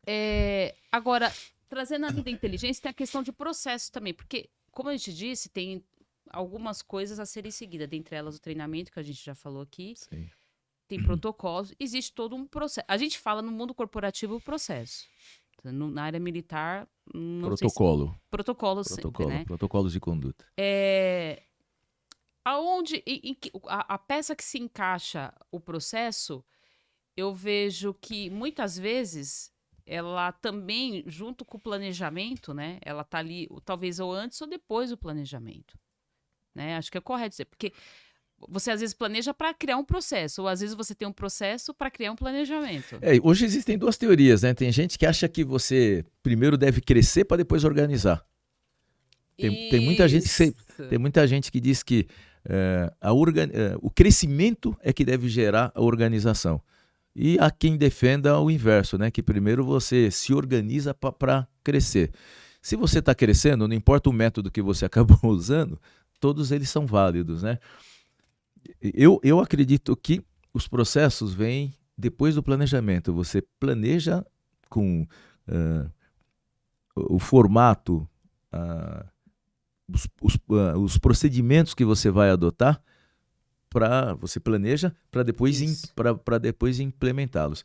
agora, trazendo além da inteligência, tem a questão de processo também. Porque, como a gente disse, tem algumas coisas a serem seguidas. Dentre elas, o treinamento, que a gente já falou aqui. Sim. Tem protocolos. Existe todo um processo. A gente fala no mundo corporativo o processo. Na área militar, não Protocolo. sei se... Protocolos sempre, né? Protocolos de conduta. Aonde a peça que se encaixa o processo, eu vejo que muitas vezes ela também, junto com o planejamento, né? Ela tá ali, talvez ou antes ou depois do planejamento, né? Acho que é correto dizer, porque você às vezes planeja para criar um processo, ou às vezes você tem um processo para criar um planejamento. Hoje existem duas teorias, né? Tem gente que acha que você primeiro deve crescer para depois organizar. Tem muita gente que diz que o crescimento é que deve gerar a organização. E há quem defenda o inverso, né? Que primeiro você se organiza para crescer. Se você está crescendo, não importa o método que você acabou usando, todos eles são válidos, né? Eu acredito que os processos vêm depois do planejamento. Você planeja com o formato, os procedimentos que você vai adotar, você planeja para depois implementá-los.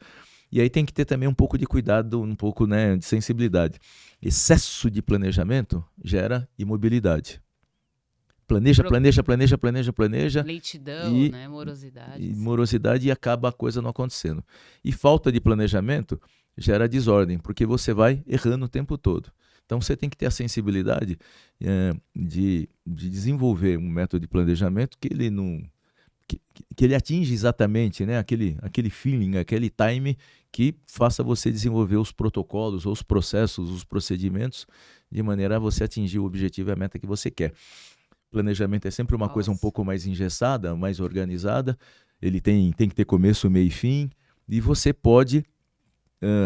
E aí tem que ter também um pouco de cuidado, um pouco, né, de sensibilidade. Excesso de planejamento gera imobilidade. Planeja. Lentidão, né? Morosidade. Morosidade, e acaba a coisa não acontecendo. E falta de planejamento gera desordem, porque você vai errando o tempo todo. Então você tem que ter a sensibilidade de desenvolver um método de planejamento que ele não... Que ele atinge exatamente, né, aquele feeling, aquele time que faça você desenvolver os protocolos, os processos, os procedimentos, de maneira a você atingir o objetivo e a meta que você quer. Planejamento é sempre uma coisa um pouco mais engessada, mais organizada. Ele tem que ter começo, meio e fim. E você pode,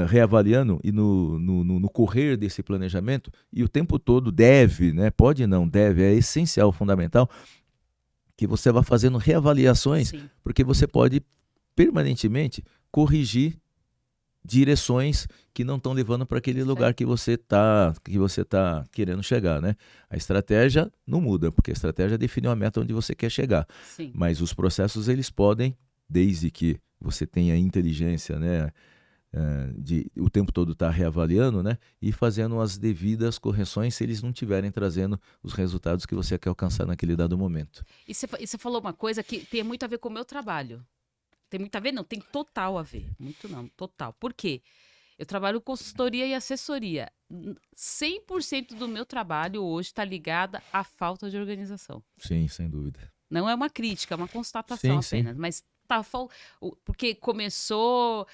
reavaliando, e no correr desse planejamento, e o tempo todo deve, né, pode não, deve, é essencial, fundamental, que você vá fazendo reavaliações, sim, porque você pode permanentemente corrigir direções que não estão levando para aquele lugar que você tá querendo chegar, né? A estratégia não muda, porque a estratégia define uma meta onde você quer chegar. Sim. Mas os processos, eles podem, desde que você tenha inteligência, né, de o tempo todo estar reavaliando, né, e fazendo as devidas correções se eles não estiverem trazendo os resultados que você quer alcançar naquele dado momento. E você falou uma coisa que tem muito a ver com o meu trabalho. Tem muito a ver? Não, tem total a ver. Muito não, total. Por quê? Eu trabalho com consultoria e assessoria. 100% do meu trabalho hoje está ligada à falta de organização. Sim, sem dúvida. Não é uma crítica, é uma constatação apenas. Sim. Mas porque começou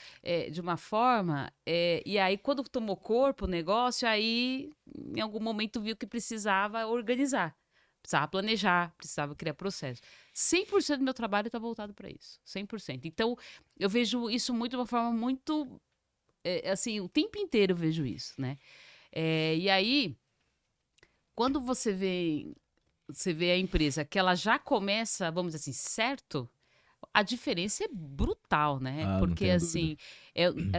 de uma forma, e aí quando tomou corpo o negócio, aí em algum momento viu que precisava organizar. Precisava planejar, precisava criar processo. 100% do meu trabalho está voltado para isso. 100%. Então, eu vejo isso muito de uma forma muito... assim, o tempo inteiro eu vejo isso, né? E aí, quando você vê a empresa que ela já começa, vamos dizer assim, certo, a diferença é brutal, né? Porque, assim,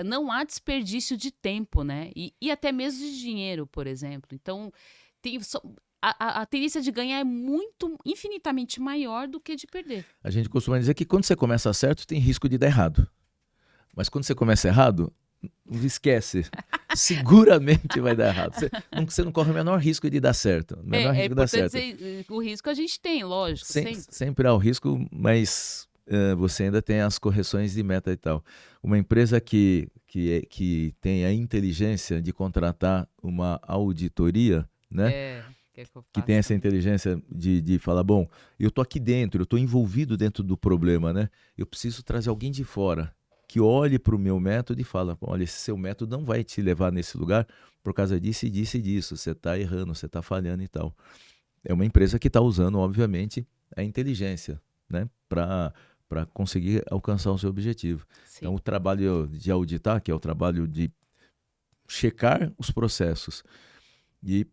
não há desperdício de tempo, né? E até mesmo de dinheiro, por exemplo. Então, a tendência de ganhar é infinitamente maior do que de perder. A gente costuma dizer que quando você começa certo, tem risco de dar errado. Mas quando você começa errado, esquece. Seguramente vai dar errado. Você não corre o menor risco de dar certo. O menor risco de dar certo. O risco a gente tem, lógico. Sempre há o risco, mas você ainda tem as correções de meta e tal. Uma empresa que tem a inteligência de contratar uma auditoria, né? quer que eu que tem faça? essa inteligência de falar, bom, eu tô aqui dentro, eu tô envolvido dentro do problema, né? Eu preciso trazer alguém de fora que olhe para o meu método e fala, olha, esse seu método não vai te levar nesse lugar por causa disso e disso e disso. Você está errando, você está falhando e tal. É uma empresa que está usando, obviamente, a inteligência, né, para conseguir alcançar o seu objetivo. Sim. Então, o trabalho de auditar, que é o trabalho de checar os processos e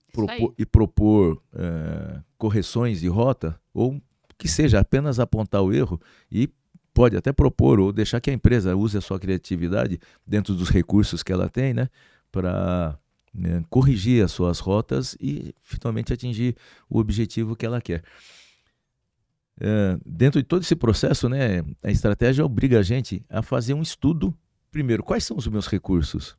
propor correções de rota, ou que seja apenas apontar o erro e pode até propor ou deixar que a empresa use a sua criatividade dentro dos recursos que ela tem, né, para corrigir as suas rotas e finalmente atingir o objetivo que ela quer. Dentro de todo esse processo, né, a estratégia obriga a gente a fazer um estudo. Primeiro, quais são os meus recursos?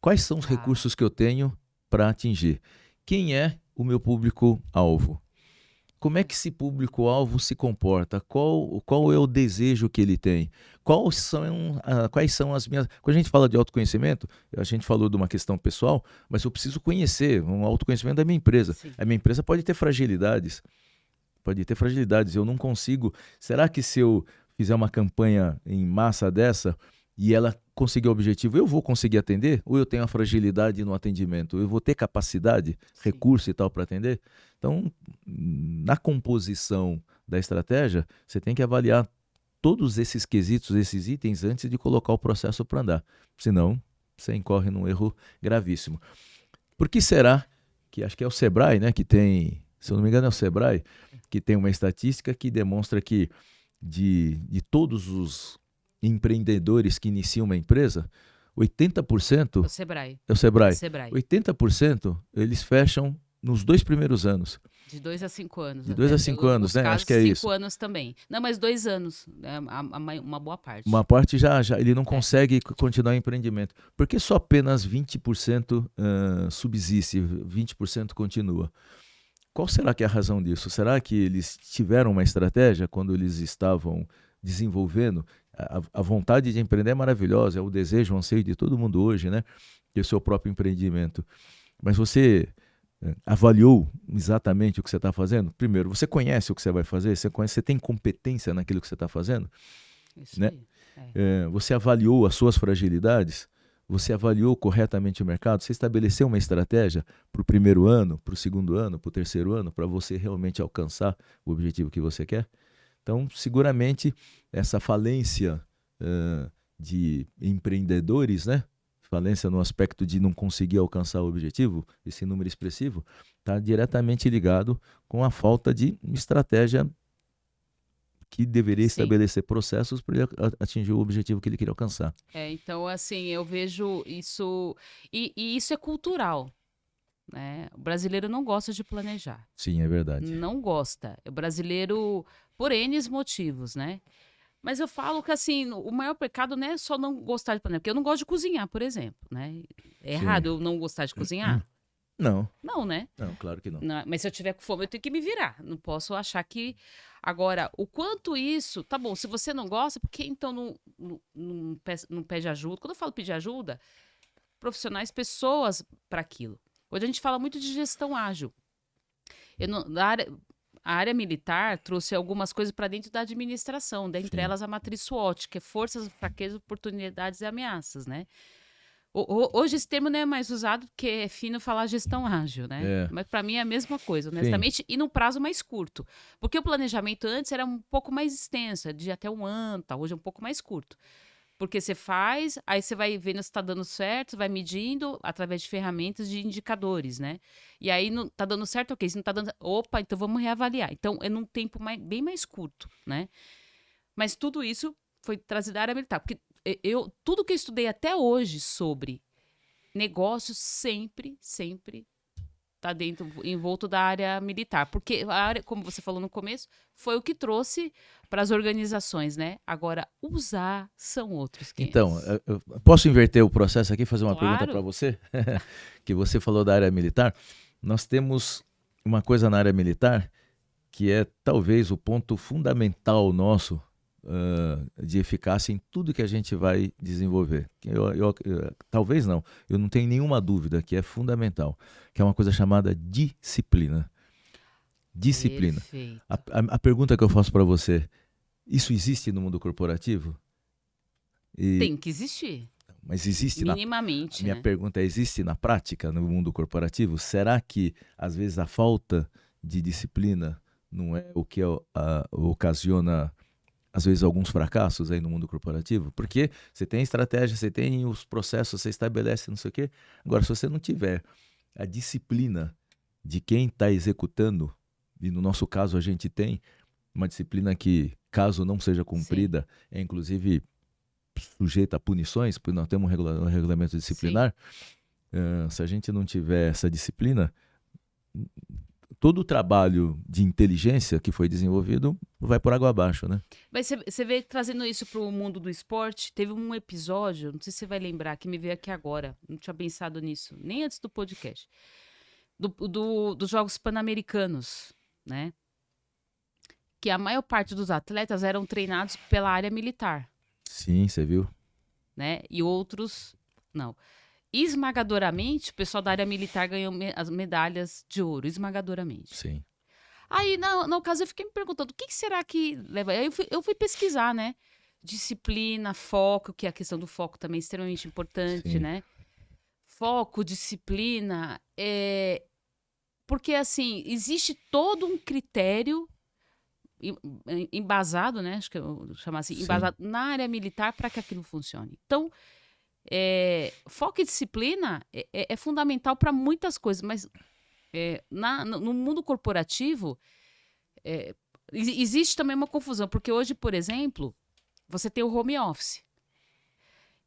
Quais são os recursos que eu tenho para atingir? Quem é o meu público-alvo? Como é que esse público-alvo se comporta? Qual é o desejo que ele tem? Quais são as minhas... Quando a gente fala de autoconhecimento, a gente falou de uma questão pessoal, mas eu preciso conhecer um autoconhecimento da minha empresa. Sim. A minha empresa pode ter fragilidades. Eu não consigo... Será que se eu fizer uma campanha em massa dessa e ela conseguir o objetivo, eu vou conseguir atender? Ou eu tenho a fragilidade no atendimento? Eu vou ter capacidade, recurso e tal para atender? Então, na composição da estratégia, você tem que avaliar todos esses quesitos, esses itens, antes de colocar o processo para andar. Senão, você incorre num erro gravíssimo. Por que será que, acho que é o Sebrae, né, que tem, se eu não me engano é o Sebrae, que tem uma estatística que demonstra que de todos os empreendedores que iniciam uma empresa, 80%... O Sebrae. É o Sebrae. 80% eles fecham nos 2 primeiros anos. De 2 a 5 anos. De 2 a 5 anos, né? Acho que é 5 anos também. Não, mas 2 anos, né? Uma boa parte. Uma parte já ele não consegue continuar em empreendimento. Por que só apenas 20% subsiste, 20% continua? Qual será que é a razão disso? Será que eles tiveram uma estratégia quando eles estavam desenvolvendo? A vontade de empreender é maravilhosa, é o desejo, o anseio de todo mundo hoje, né? Ter o seu próprio empreendimento. Mas você avaliou exatamente o que você está fazendo? Primeiro, você conhece o que você vai fazer? Você tem competência naquilo que você está fazendo? Isso né? aí. Você avaliou as suas fragilidades? Você avaliou corretamente o mercado? Você estabeleceu uma estratégia para o primeiro ano, para o segundo ano, para o terceiro ano, para você realmente alcançar o objetivo que você quer? Então, seguramente, essa falência de empreendedores, né? Falência no aspecto de não conseguir alcançar o objetivo, esse número expressivo, está diretamente ligado com a falta de estratégia que deveria estabelecer processos para ele atingir o objetivo que ele queria alcançar. Então, assim, eu vejo isso... E isso é cultural, né? O brasileiro não gosta de planejar. Sim, é verdade. Não gosta. O brasileiro, por N motivos, né? Mas eu falo que, assim, o maior pecado não é só não gostar de planejar, porque eu não gosto de cozinhar, por exemplo, né? É errado eu não gostar de cozinhar? Não. Não, né? Não, claro que não. Mas se eu tiver com fome, eu tenho que me virar. Não posso achar que... Agora, o quanto isso... Tá bom, se você não gosta, por que então não pede ajuda? Quando eu falo pedir ajuda, profissionais, pessoas para aquilo. Hoje a gente fala muito de gestão ágil. A área militar trouxe algumas coisas para dentro da administração, dentre elas a matriz SWOT, que é forças, fraquezas, oportunidades e ameaças, né? Hoje esse termo não é mais usado porque é fino falar gestão ágil, né? Mas para mim é a mesma coisa, honestamente, e num prazo mais curto. Porque o planejamento antes era um pouco mais extenso, de até 1 ano, tá? Hoje é um pouco mais curto. Porque você faz, aí você vai vendo se está dando certo, você vai medindo através de ferramentas de indicadores, né? E aí não tá dando certo, ok. Se não tá dando, opa, então vamos reavaliar. Então é num tempo bem mais curto, né? Mas tudo isso foi trazido da área militar. Porque tudo que eu estudei até hoje sobre negócios sempre está envolto da área militar. Porque a área, como você falou no começo, foi o que trouxe para as organizações, né? Agora, usar são outros 500. Então, eu posso inverter o processo aqui e fazer uma pergunta Claro. para você? Que você falou da área militar. Nós temos uma coisa na área militar que é talvez o ponto fundamental nosso de eficácia em tudo que a gente vai desenvolver. Talvez não, eu não tenho nenhuma dúvida que é fundamental, que é uma coisa chamada disciplina. Disciplina. Perfeito. A pergunta que eu faço para você, isso existe no mundo corporativo? Tem que existir. Mas existe minimamente, minha né? pergunta é, existe na prática no mundo corporativo? Será que às vezes a falta de disciplina não é o que ocasiona às vezes alguns fracassos aí no mundo corporativo? Porque você tem estratégia, você tem os processos, você estabelece não sei o quê. Agora, se você não tiver a disciplina de quem está executando, e no nosso caso a gente tem uma disciplina que, caso não seja cumprida, é inclusive sujeita a punições, porque nós temos um regulamento disciplinar. Se a gente não tiver essa disciplina, todo o trabalho de inteligência que foi desenvolvido vai por água abaixo, né? Mas você vê, trazendo isso para o mundo do esporte, teve um episódio, não sei se você vai lembrar, que me veio aqui agora, não tinha pensado nisso, nem antes do podcast, dos Jogos Pan-Americanos, né? Que a maior parte dos atletas eram treinados pela área militar. Sim, você viu? Né? E outros, não. Esmagadoramente, o pessoal da área militar ganhou as medalhas de ouro, esmagadoramente. Sim. Aí, na ocasião, eu fiquei me perguntando, o que será que leva... Aí eu fui pesquisar, né? Disciplina, foco, que a questão do foco também é extremamente importante, Sim. né? Foco, disciplina, porque, assim, existe todo um critério embasado, né? Acho que eu vou chamar assim, embasado na área militar para que aquilo funcione. Então, foco e disciplina é fundamental para muitas coisas, mas no mundo corporativo existe também uma confusão, porque hoje, por exemplo, você tem o home office.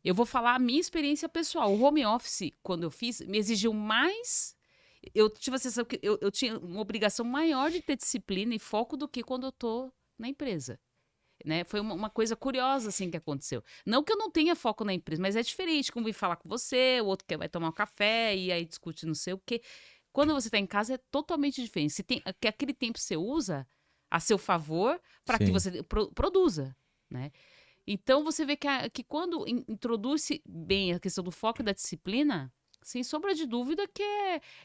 Eu vou falar a minha experiência pessoal. O home office, quando eu fiz, me exigiu mais. Eu tive a sensação que eu tinha uma obrigação maior de ter disciplina e foco do que quando eu estou na empresa. Né? Foi uma coisa curiosa assim que aconteceu. Não que eu não tenha foco na empresa, mas é diferente. Como vir falar com você, o outro vai tomar um café e aí discute não sei o quê. Quando você está em casa é totalmente diferente. Que aquele tempo você usa a seu favor para que você produza. Né? Então você vê que quando introduz-se bem a questão do foco e da disciplina, sem sombra de dúvida que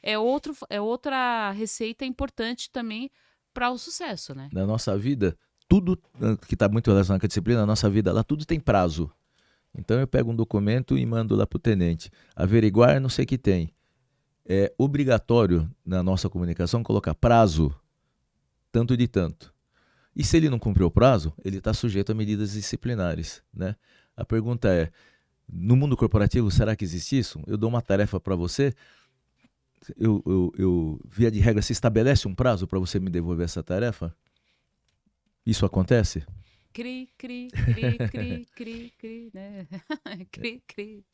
é outra receita importante também para o sucesso, né? Na nossa vida, tudo que está muito relacionado com a disciplina, na nossa vida, lá tudo tem prazo. Então eu pego um documento e mando lá para o tenente. Averiguar, não sei o que tem. É obrigatório na nossa comunicação colocar prazo, tanto de tanto. E se ele não cumpriu o prazo, ele está sujeito a medidas disciplinares, né? A pergunta é, no mundo corporativo, será que existe isso? Eu dou uma tarefa para você, via de regra, se estabelece um prazo para você me devolver essa tarefa? Isso acontece? Cri, cri, cri, cri, cri, cri, né? Cri, cri.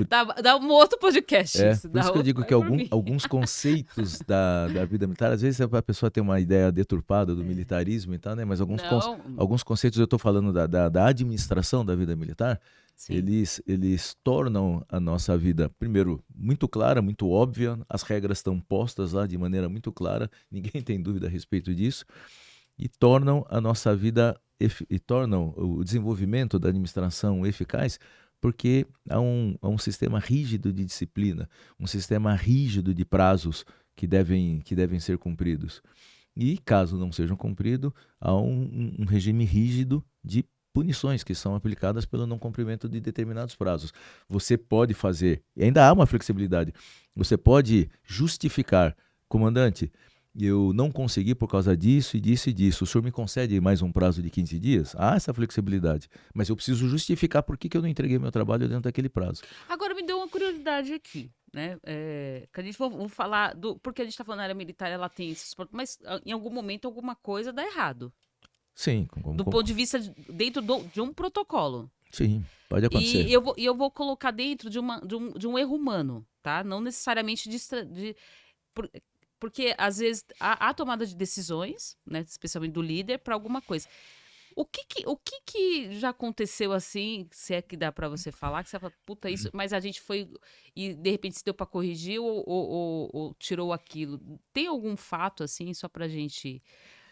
Dá um outro podcast isso. Por isso que eu digo que alguns conceitos da vida militar, às vezes a pessoa tem uma ideia deturpada do militarismo e tal, né? Mas alguns conceitos, eu estou falando da administração da vida militar, eles tornam a nossa vida, primeiro, muito clara, muito óbvia, as regras estão postas lá de maneira muito clara, ninguém tem dúvida a respeito disso, e tornam a nossa vida, e tornam o desenvolvimento da administração eficaz, porque há um sistema rígido de disciplina, um sistema rígido de prazos que devem ser cumpridos. E, caso não sejam cumpridos, há um regime rígido de punições que são aplicadas pelo não cumprimento de determinados prazos. Você pode fazer, e ainda há uma flexibilidade, você pode justificar, comandante, eu não consegui por causa disso e disso e disso. O senhor me concede mais um prazo de 15 dias? Há essa flexibilidade. Mas eu preciso justificar por que eu não entreguei meu trabalho dentro daquele prazo. Agora me deu uma curiosidade aqui, né? Que a gente vai falar porque a gente está falando na área militar, ela tem esses pontos, mas em algum momento alguma coisa dá errado. Sim. Do ponto de vista dentro de um protocolo. Sim, pode acontecer. E eu vou colocar dentro de um erro humano, tá? Não necessariamente porque, às vezes, há tomada de decisões, né, especialmente do líder, para alguma coisa. O que já aconteceu assim, se é que dá para você falar, que você fala, puta, isso, mas a gente foi e de repente se deu para corrigir ou tirou aquilo? Tem algum fato assim, só pra gente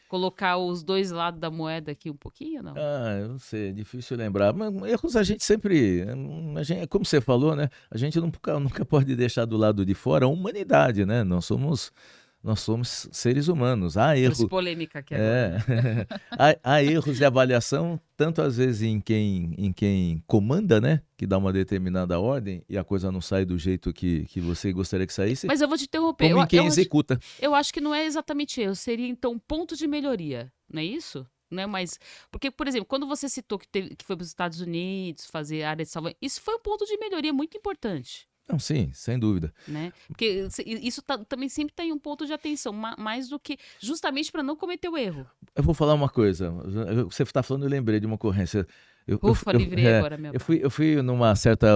colocar os dois lados da moeda aqui um pouquinho, não? Eu não sei, é difícil lembrar. Mas erros a gente sempre, como você falou, né? A gente nunca pode deixar do lado de fora a humanidade, né? Nós somos seres humanos. Há Trouxe erro, polêmica aqui agora. há erros de avaliação, tanto às vezes em quem comanda, né? Que dá uma determinada ordem e a coisa não sai do jeito que você gostaria que saísse, Mas eu vou te interromper. como em quem executa. Eu acho que não é exatamente erro, seria então ponto de melhoria, não é isso? Não é mais. Porque, por exemplo, quando você citou que foi para os Estados Unidos fazer área de salvamento, isso foi um ponto de melhoria muito importante. Não, sim, sem dúvida. Né? Porque isso também sempre tem um ponto de atenção, mais do que justamente para não cometer o erro. Eu vou falar uma coisa. Você está falando, eu lembrei de uma ocorrência. Ufa, livrei agora, meu pai. Eu fui numa certa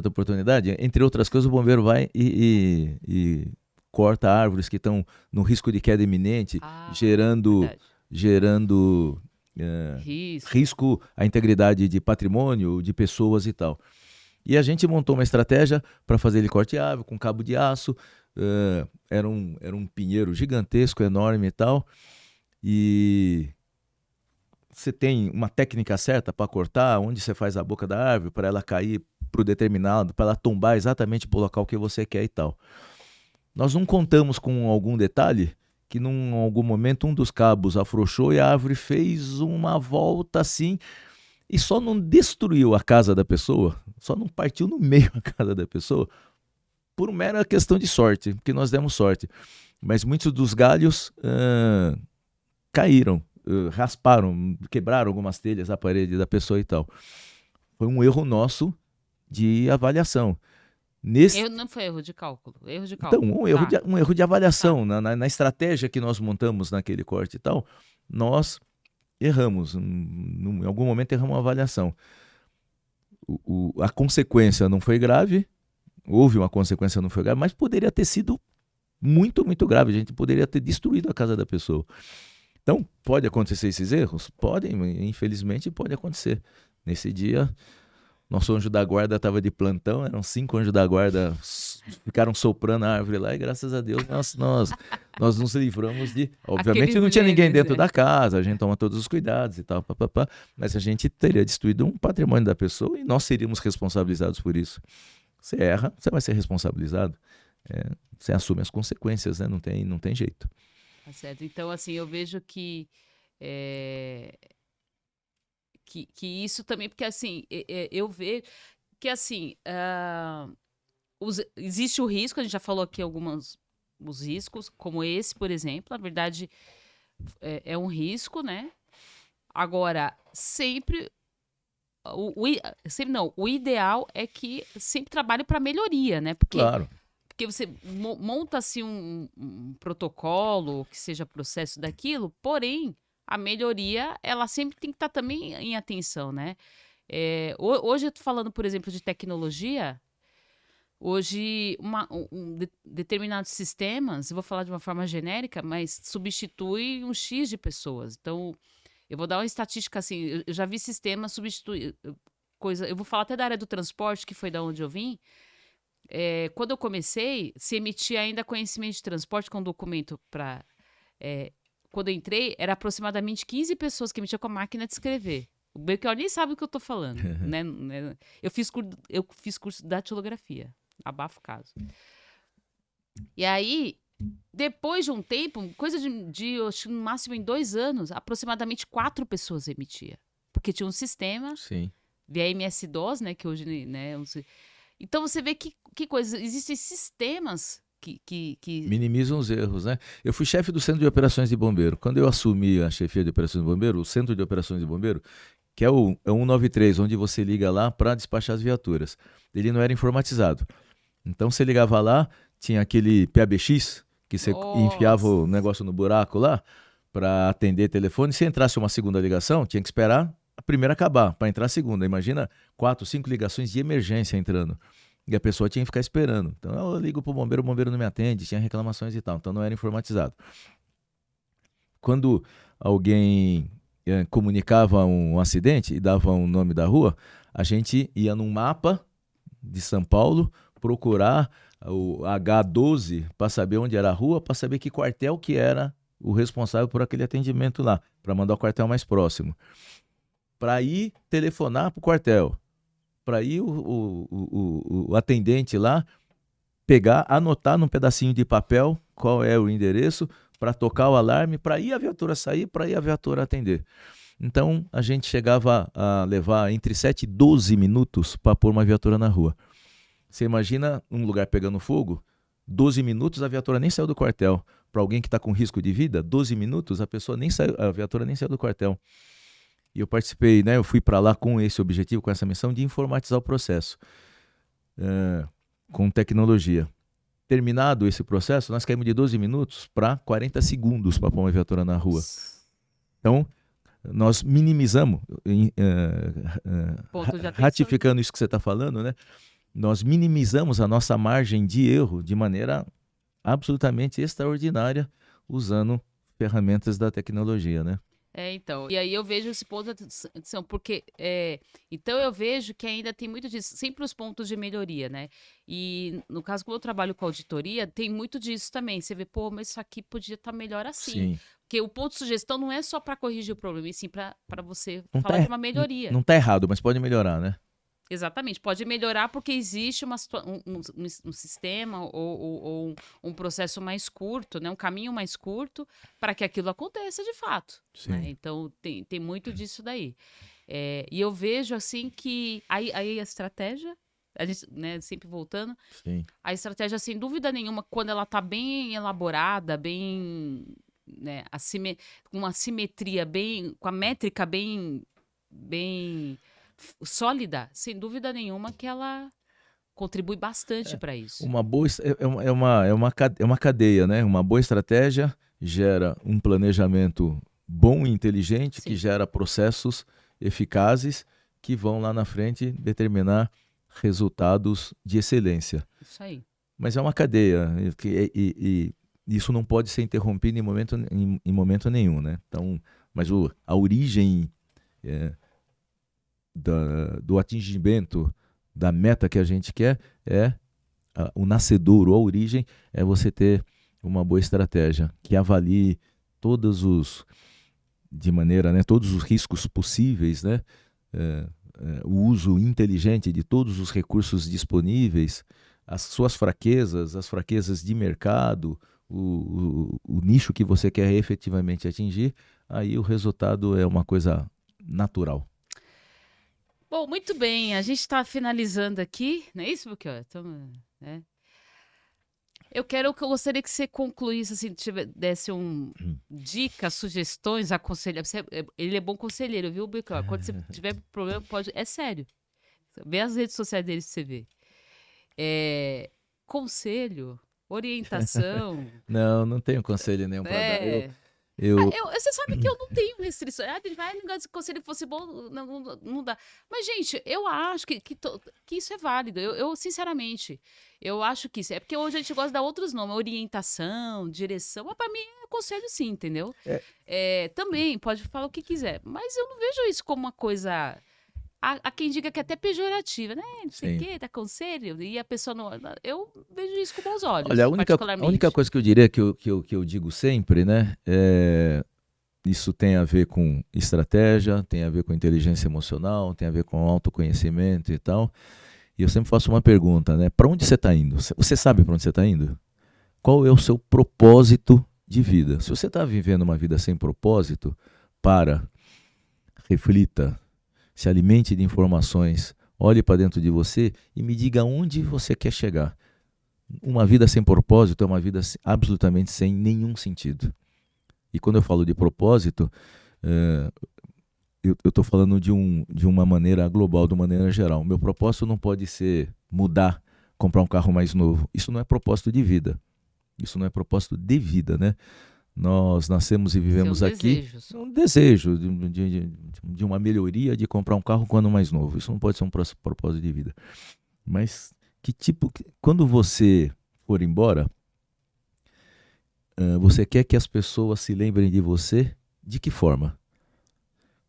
oportunidade, entre outras coisas, o bombeiro vai e corta árvores que estão no risco de queda iminente, gerando risco à integridade de patrimônio, de pessoas e tal. E a gente montou uma estratégia para fazer ele corte árvore com cabo de aço. Era um pinheiro gigantesco, enorme e tal. E você tem uma técnica certa para cortar, onde você faz a boca da árvore, para ela cair para o determinado, para ela tombar exatamente para o local que você quer e tal. Nós não contamos com algum detalhe que, em algum momento, um dos cabos afrouxou e a árvore fez uma volta assim. E só não destruiu a casa da pessoa, só não partiu no meio a casa da pessoa, por mera questão de sorte, porque nós demos sorte. Mas muitos dos galhos caíram, rasparam, quebraram algumas telhas da parede da pessoa e tal. Foi um erro nosso de avaliação. Não foi erro de cálculo. Então, um erro de avaliação. Na estratégia que nós montamos naquele corte e tal, nós erramos, em algum momento erramos uma avaliação. A consequência não foi grave, houve uma consequência não foi grave, mas poderia ter sido muito, muito grave, a gente poderia ter destruído a casa da pessoa. Então, pode acontecer esses erros? Podem, infelizmente pode acontecer. Nesse dia, nosso anjo da guarda estava de plantão, eram 5 anjos da guarda, ficaram soprando a árvore lá e graças a Deus nós nos livramos de... Obviamente não tinha ninguém dentro da casa, a gente toma todos os cuidados e tal, mas a gente teria destruído um patrimônio da pessoa e nós seríamos responsabilizados por isso. Você erra, você vai ser responsabilizado. Você assume as consequências, né? Não tem jeito. Tá certo. Então, assim, eu vejo que isso também, porque assim, eu vejo que assim, existe o risco, a gente já falou aqui os riscos, como esse, por exemplo, na verdade é um risco, né? Agora, sempre o ideal é que sempre trabalhe para melhoria, né? Claro. Porque você monta-se um protocolo, que seja processo daquilo, porém, a melhoria, ela sempre tem que estar também em atenção, né? Hoje eu tô falando, por exemplo, de tecnologia. Hoje, determinados sistemas, eu vou falar de uma forma genérica, mas substitui um X de pessoas. Então, eu vou dar uma estatística assim, eu já vi sistemas substituir coisa. Eu vou falar até da área do transporte, que foi da onde eu vim. Quando eu comecei, se emitia ainda conhecimento de transporte com documento para... Quando eu entrei, era aproximadamente 15 pessoas que mexiam com a máquina de escrever. O Belchior nem sabe o que eu tô falando, né? Eu fiz curso de datilografia, abafo o caso. E aí, depois de um tempo, coisa eu acho, no máximo em 2 anos, aproximadamente 4 pessoas emitia. Porque tinha um sistema, Sim, via MS-DOS, né? Que hoje, né? Então, você vê que coisa, existem sistemas que minimizam os erros, né? Eu fui chefe do Centro de Operações de Bombeiro. Quando eu assumi a chefia de Operações de Bombeiro, o Centro de Operações de Bombeiro, que é o 193, onde você liga lá para despachar as viaturas, ele não era informatizado. Então você ligava lá, tinha aquele PABX, que você enfiava o negócio no buraco lá para atender telefone. Se entrasse uma segunda ligação, tinha que esperar a primeira acabar para entrar a segunda. Imagina 4, 5 ligações de emergência entrando. E a pessoa tinha que ficar esperando. Então eu ligo para o bombeiro não me atende, tinha reclamações e tal. Então não era informatizado. Quando alguém comunicava um acidente e dava o nome da rua, a gente ia num mapa de São Paulo procurar o H12 para saber onde era a rua, para saber que quartel que era o responsável por aquele atendimento lá, para mandar o quartel mais próximo. Para ir telefonar para o quartel. Para ir o atendente lá pegar, anotar num pedacinho de papel qual é o endereço, para tocar o alarme, para ir a viatura sair, para ir a viatura atender. Então, a gente chegava a levar entre 7 e 12 minutos para pôr uma viatura na rua. Você imagina um lugar pegando fogo, 12 minutos a viatura nem saiu do quartel. Para alguém que está com risco de vida, 12 minutos a viatura nem saiu do quartel. E eu participei, né? Eu fui para lá com esse objetivo, com essa missão de informatizar o processo com tecnologia. Terminado esse processo, nós caímos de 12 minutos para 40 segundos para pôr uma viatura na rua. Então, nós minimizamos, ratificando isso que você está falando, né? Nós minimizamos a nossa margem de erro de maneira absolutamente extraordinária usando ferramentas da tecnologia, né? Então, e aí eu vejo esse ponto de atenção, porque, então eu vejo que ainda tem muito disso, sempre os pontos de melhoria, né? E no caso, como eu trabalho com auditoria, tem muito disso também. Você vê, pô, mas isso aqui podia estar melhor assim. Sim. Porque o ponto de sugestão não é só para corrigir o problema, e sim para você falar de uma melhoria. Não está errado, mas pode melhorar, né? Exatamente, pode melhorar porque existe um sistema ou um processo mais curto, né? Um caminho mais curto para que aquilo aconteça de fato. Né? Então, tem muito disso daí. E eu vejo assim que aí a estratégia, a gente, né, sempre voltando, a estratégia, sem dúvida nenhuma, quando ela está bem elaborada, bem, né, com uma simetria bem, com a métrica bem sólida, sem dúvida nenhuma que ela contribui bastante para isso. Uma boa é uma cadeia, né? Uma boa estratégia gera um planejamento bom e inteligente, que gera processos eficazes que vão lá na frente determinar resultados de excelência. Isso aí. Mas é uma cadeia e isso não pode ser interrompido em momento nenhum, né? Então, mas a origem do atingimento da meta que a gente quer o nascedouro, a origem é você ter uma boa estratégia que avalie todos os riscos possíveis, né? O uso inteligente de todos os recursos disponíveis, as suas fraquezas, as fraquezas de mercado, o nicho que você quer efetivamente atingir, aí o resultado é uma coisa natural. Bom, muito bem, a gente está finalizando aqui, não é isso, Belchior? Né? Eu gostaria que você concluísse, assim, desse dicas, sugestões, aconselhamentos. Ele é bom conselheiro, viu, Belchior? Quando você tiver problema, é sério. Vê as redes sociais dele pra você ver. Conselho, orientação. Não tenho conselho nenhum para dar. Você sabe que eu não tenho restrição. Se conselho fosse bom, não dá. Mas, gente, eu acho que isso é válido. Eu, sinceramente, eu acho que isso é. Porque hoje a gente gosta de dar outros nomes, orientação, direção. Mas, para mim, é conselho sim, entendeu? Também, pode falar o que quiser. Mas eu não vejo isso como uma coisa... Há quem diga que é até pejorativa, né? Não sei o quê, dá conselho. E a pessoa não... Eu vejo isso com bons olhos. Olha, a única coisa que eu diria, que eu digo sempre, né? Isso tem a ver com estratégia, tem a ver com inteligência emocional, tem a ver com autoconhecimento e tal. E eu sempre faço uma pergunta, né? Para onde você está indo? Você sabe para onde você está indo? Qual é o seu propósito de vida? Se você está vivendo uma vida sem propósito, reflita, se alimente de informações, olhe para dentro de você e me diga onde você quer chegar. Uma vida sem propósito é uma vida absolutamente sem nenhum sentido. E quando eu falo de propósito, eu estou falando de uma maneira global, de uma maneira geral. O meu propósito não pode ser mudar, comprar um carro mais novo. Isso não é propósito de vida. Isso não é propósito de vida, né? Nós nascemos e vivemos aqui. Um desejo de uma melhoria, de comprar um carro quando mais novo. Isso não pode ser um propósito de vida. Mas quando você for embora, você quer que as pessoas se lembrem de você? De que forma?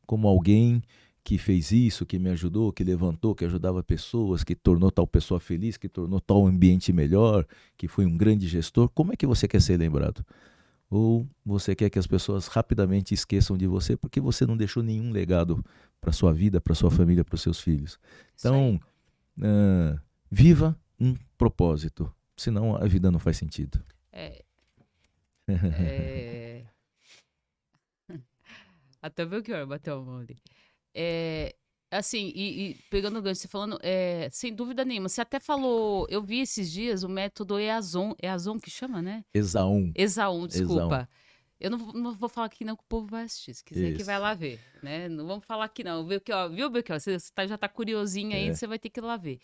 Como alguém que fez isso, que me ajudou, que levantou, que ajudava pessoas, que tornou tal pessoa feliz, que tornou tal ambiente melhor, que foi um grande gestor. Como é que você quer ser lembrado? ou você quer que as pessoas rapidamente esqueçam de você porque você não deixou nenhum legado para sua vida, para sua família, para os seus filhos. Isso aí. Então, viva um propósito, senão a vida não faz sentido. É, é... Até o Belchior bateu a mão ali. É, assim, pegando o gancho, você falando, sem dúvida nenhuma, você até falou, eu vi esses dias o método EASON que chama, né? Exaum. ESAUM, Exaum. desculpa. Eu não vou falar aqui não, que o povo vai assistir. Se quiser que vai Isso. lá ver, né? Não vamos falar aqui não. Viu, Belchior? Você já tá curiosinho aí, É. você vai ter que ir lá ver.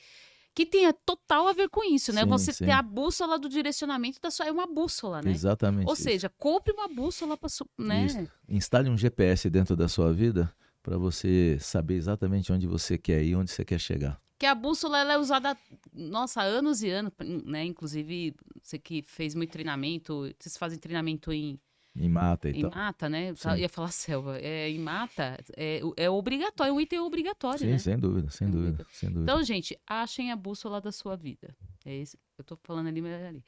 Que tem total a ver com isso, né? Sim, Você sim. ter a bússola do direcionamento da sua... É uma bússola, né? Exatamente Ou isso. seja, compre uma bússola para né? Isso. Instale um GPS dentro da sua vida para você saber exatamente onde você quer ir, onde você quer chegar. Que a bússola ela é usada, nossa, há anos e anos, né? Inclusive, você que fez muito treinamento, vocês fazem treinamento em mata e tal. mata, né? Sim. Eu ia falar selva. Em mata, é obrigatório, é um item obrigatório, Sim, né? sem dúvida, sem É um dúvida, item. sem dúvida. Então, gente, achem a bússola da sua vida. É isso. Eu tô falando ali, mas é ali.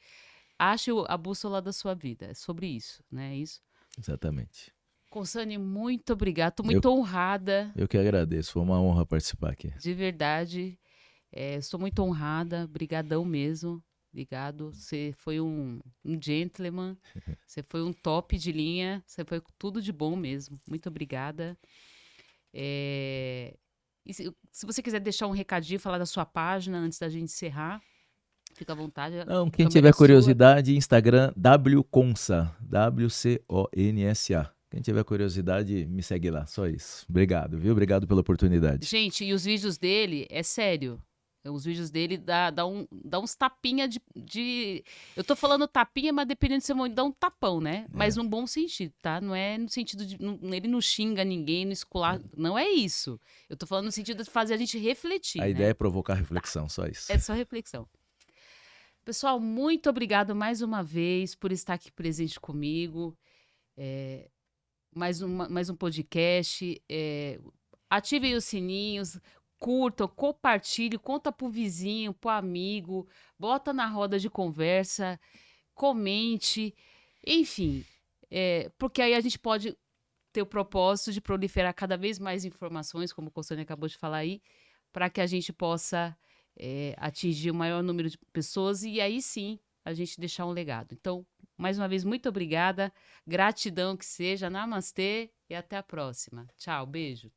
Ache a bússola da sua vida. É sobre isso, né? É isso. Exatamente. Consane, muito obrigada. Tô muito honrada. Eu que agradeço. Foi uma honra participar aqui. De verdade. Estou muito honrada. Brigadão mesmo. Obrigado. Você foi um gentleman. Você foi um top de linha. Você foi tudo de bom mesmo. Muito obrigada. E se você quiser deixar um recadinho, falar da sua página antes da gente encerrar, fica à vontade. Não, quem tiver curiosidade, Instagram, WConsa, WCONSA. Quem tiver curiosidade, me segue lá, só isso. Obrigado, viu? Obrigado pela oportunidade. Gente, e os vídeos dele, é sério. Os vídeos dele dá uns tapinha de... Eu tô falando tapinha, mas dependendo de você dá um tapão, né? Mas num bom sentido, tá? Não é no sentido de... Ele não xinga ninguém, não escular... Não é isso. Eu tô falando no sentido de fazer a gente refletir, A ideia é provocar reflexão, só isso. É só reflexão. Pessoal, muito obrigado mais uma vez por estar aqui presente comigo. Mais um podcast. Ativem os sininhos, curtam, compartilhem, conta pro vizinho, pro amigo, bota na roda de conversa, comente, enfim. Porque aí a gente pode ter o propósito de proliferar cada vez mais informações, como o Constância acabou de falar aí, para que a gente possa atingir o maior número de pessoas e aí sim a gente deixar um legado. Então, mais uma vez, muito obrigada. Gratidão que seja. Namastê e até a próxima. Tchau, beijo.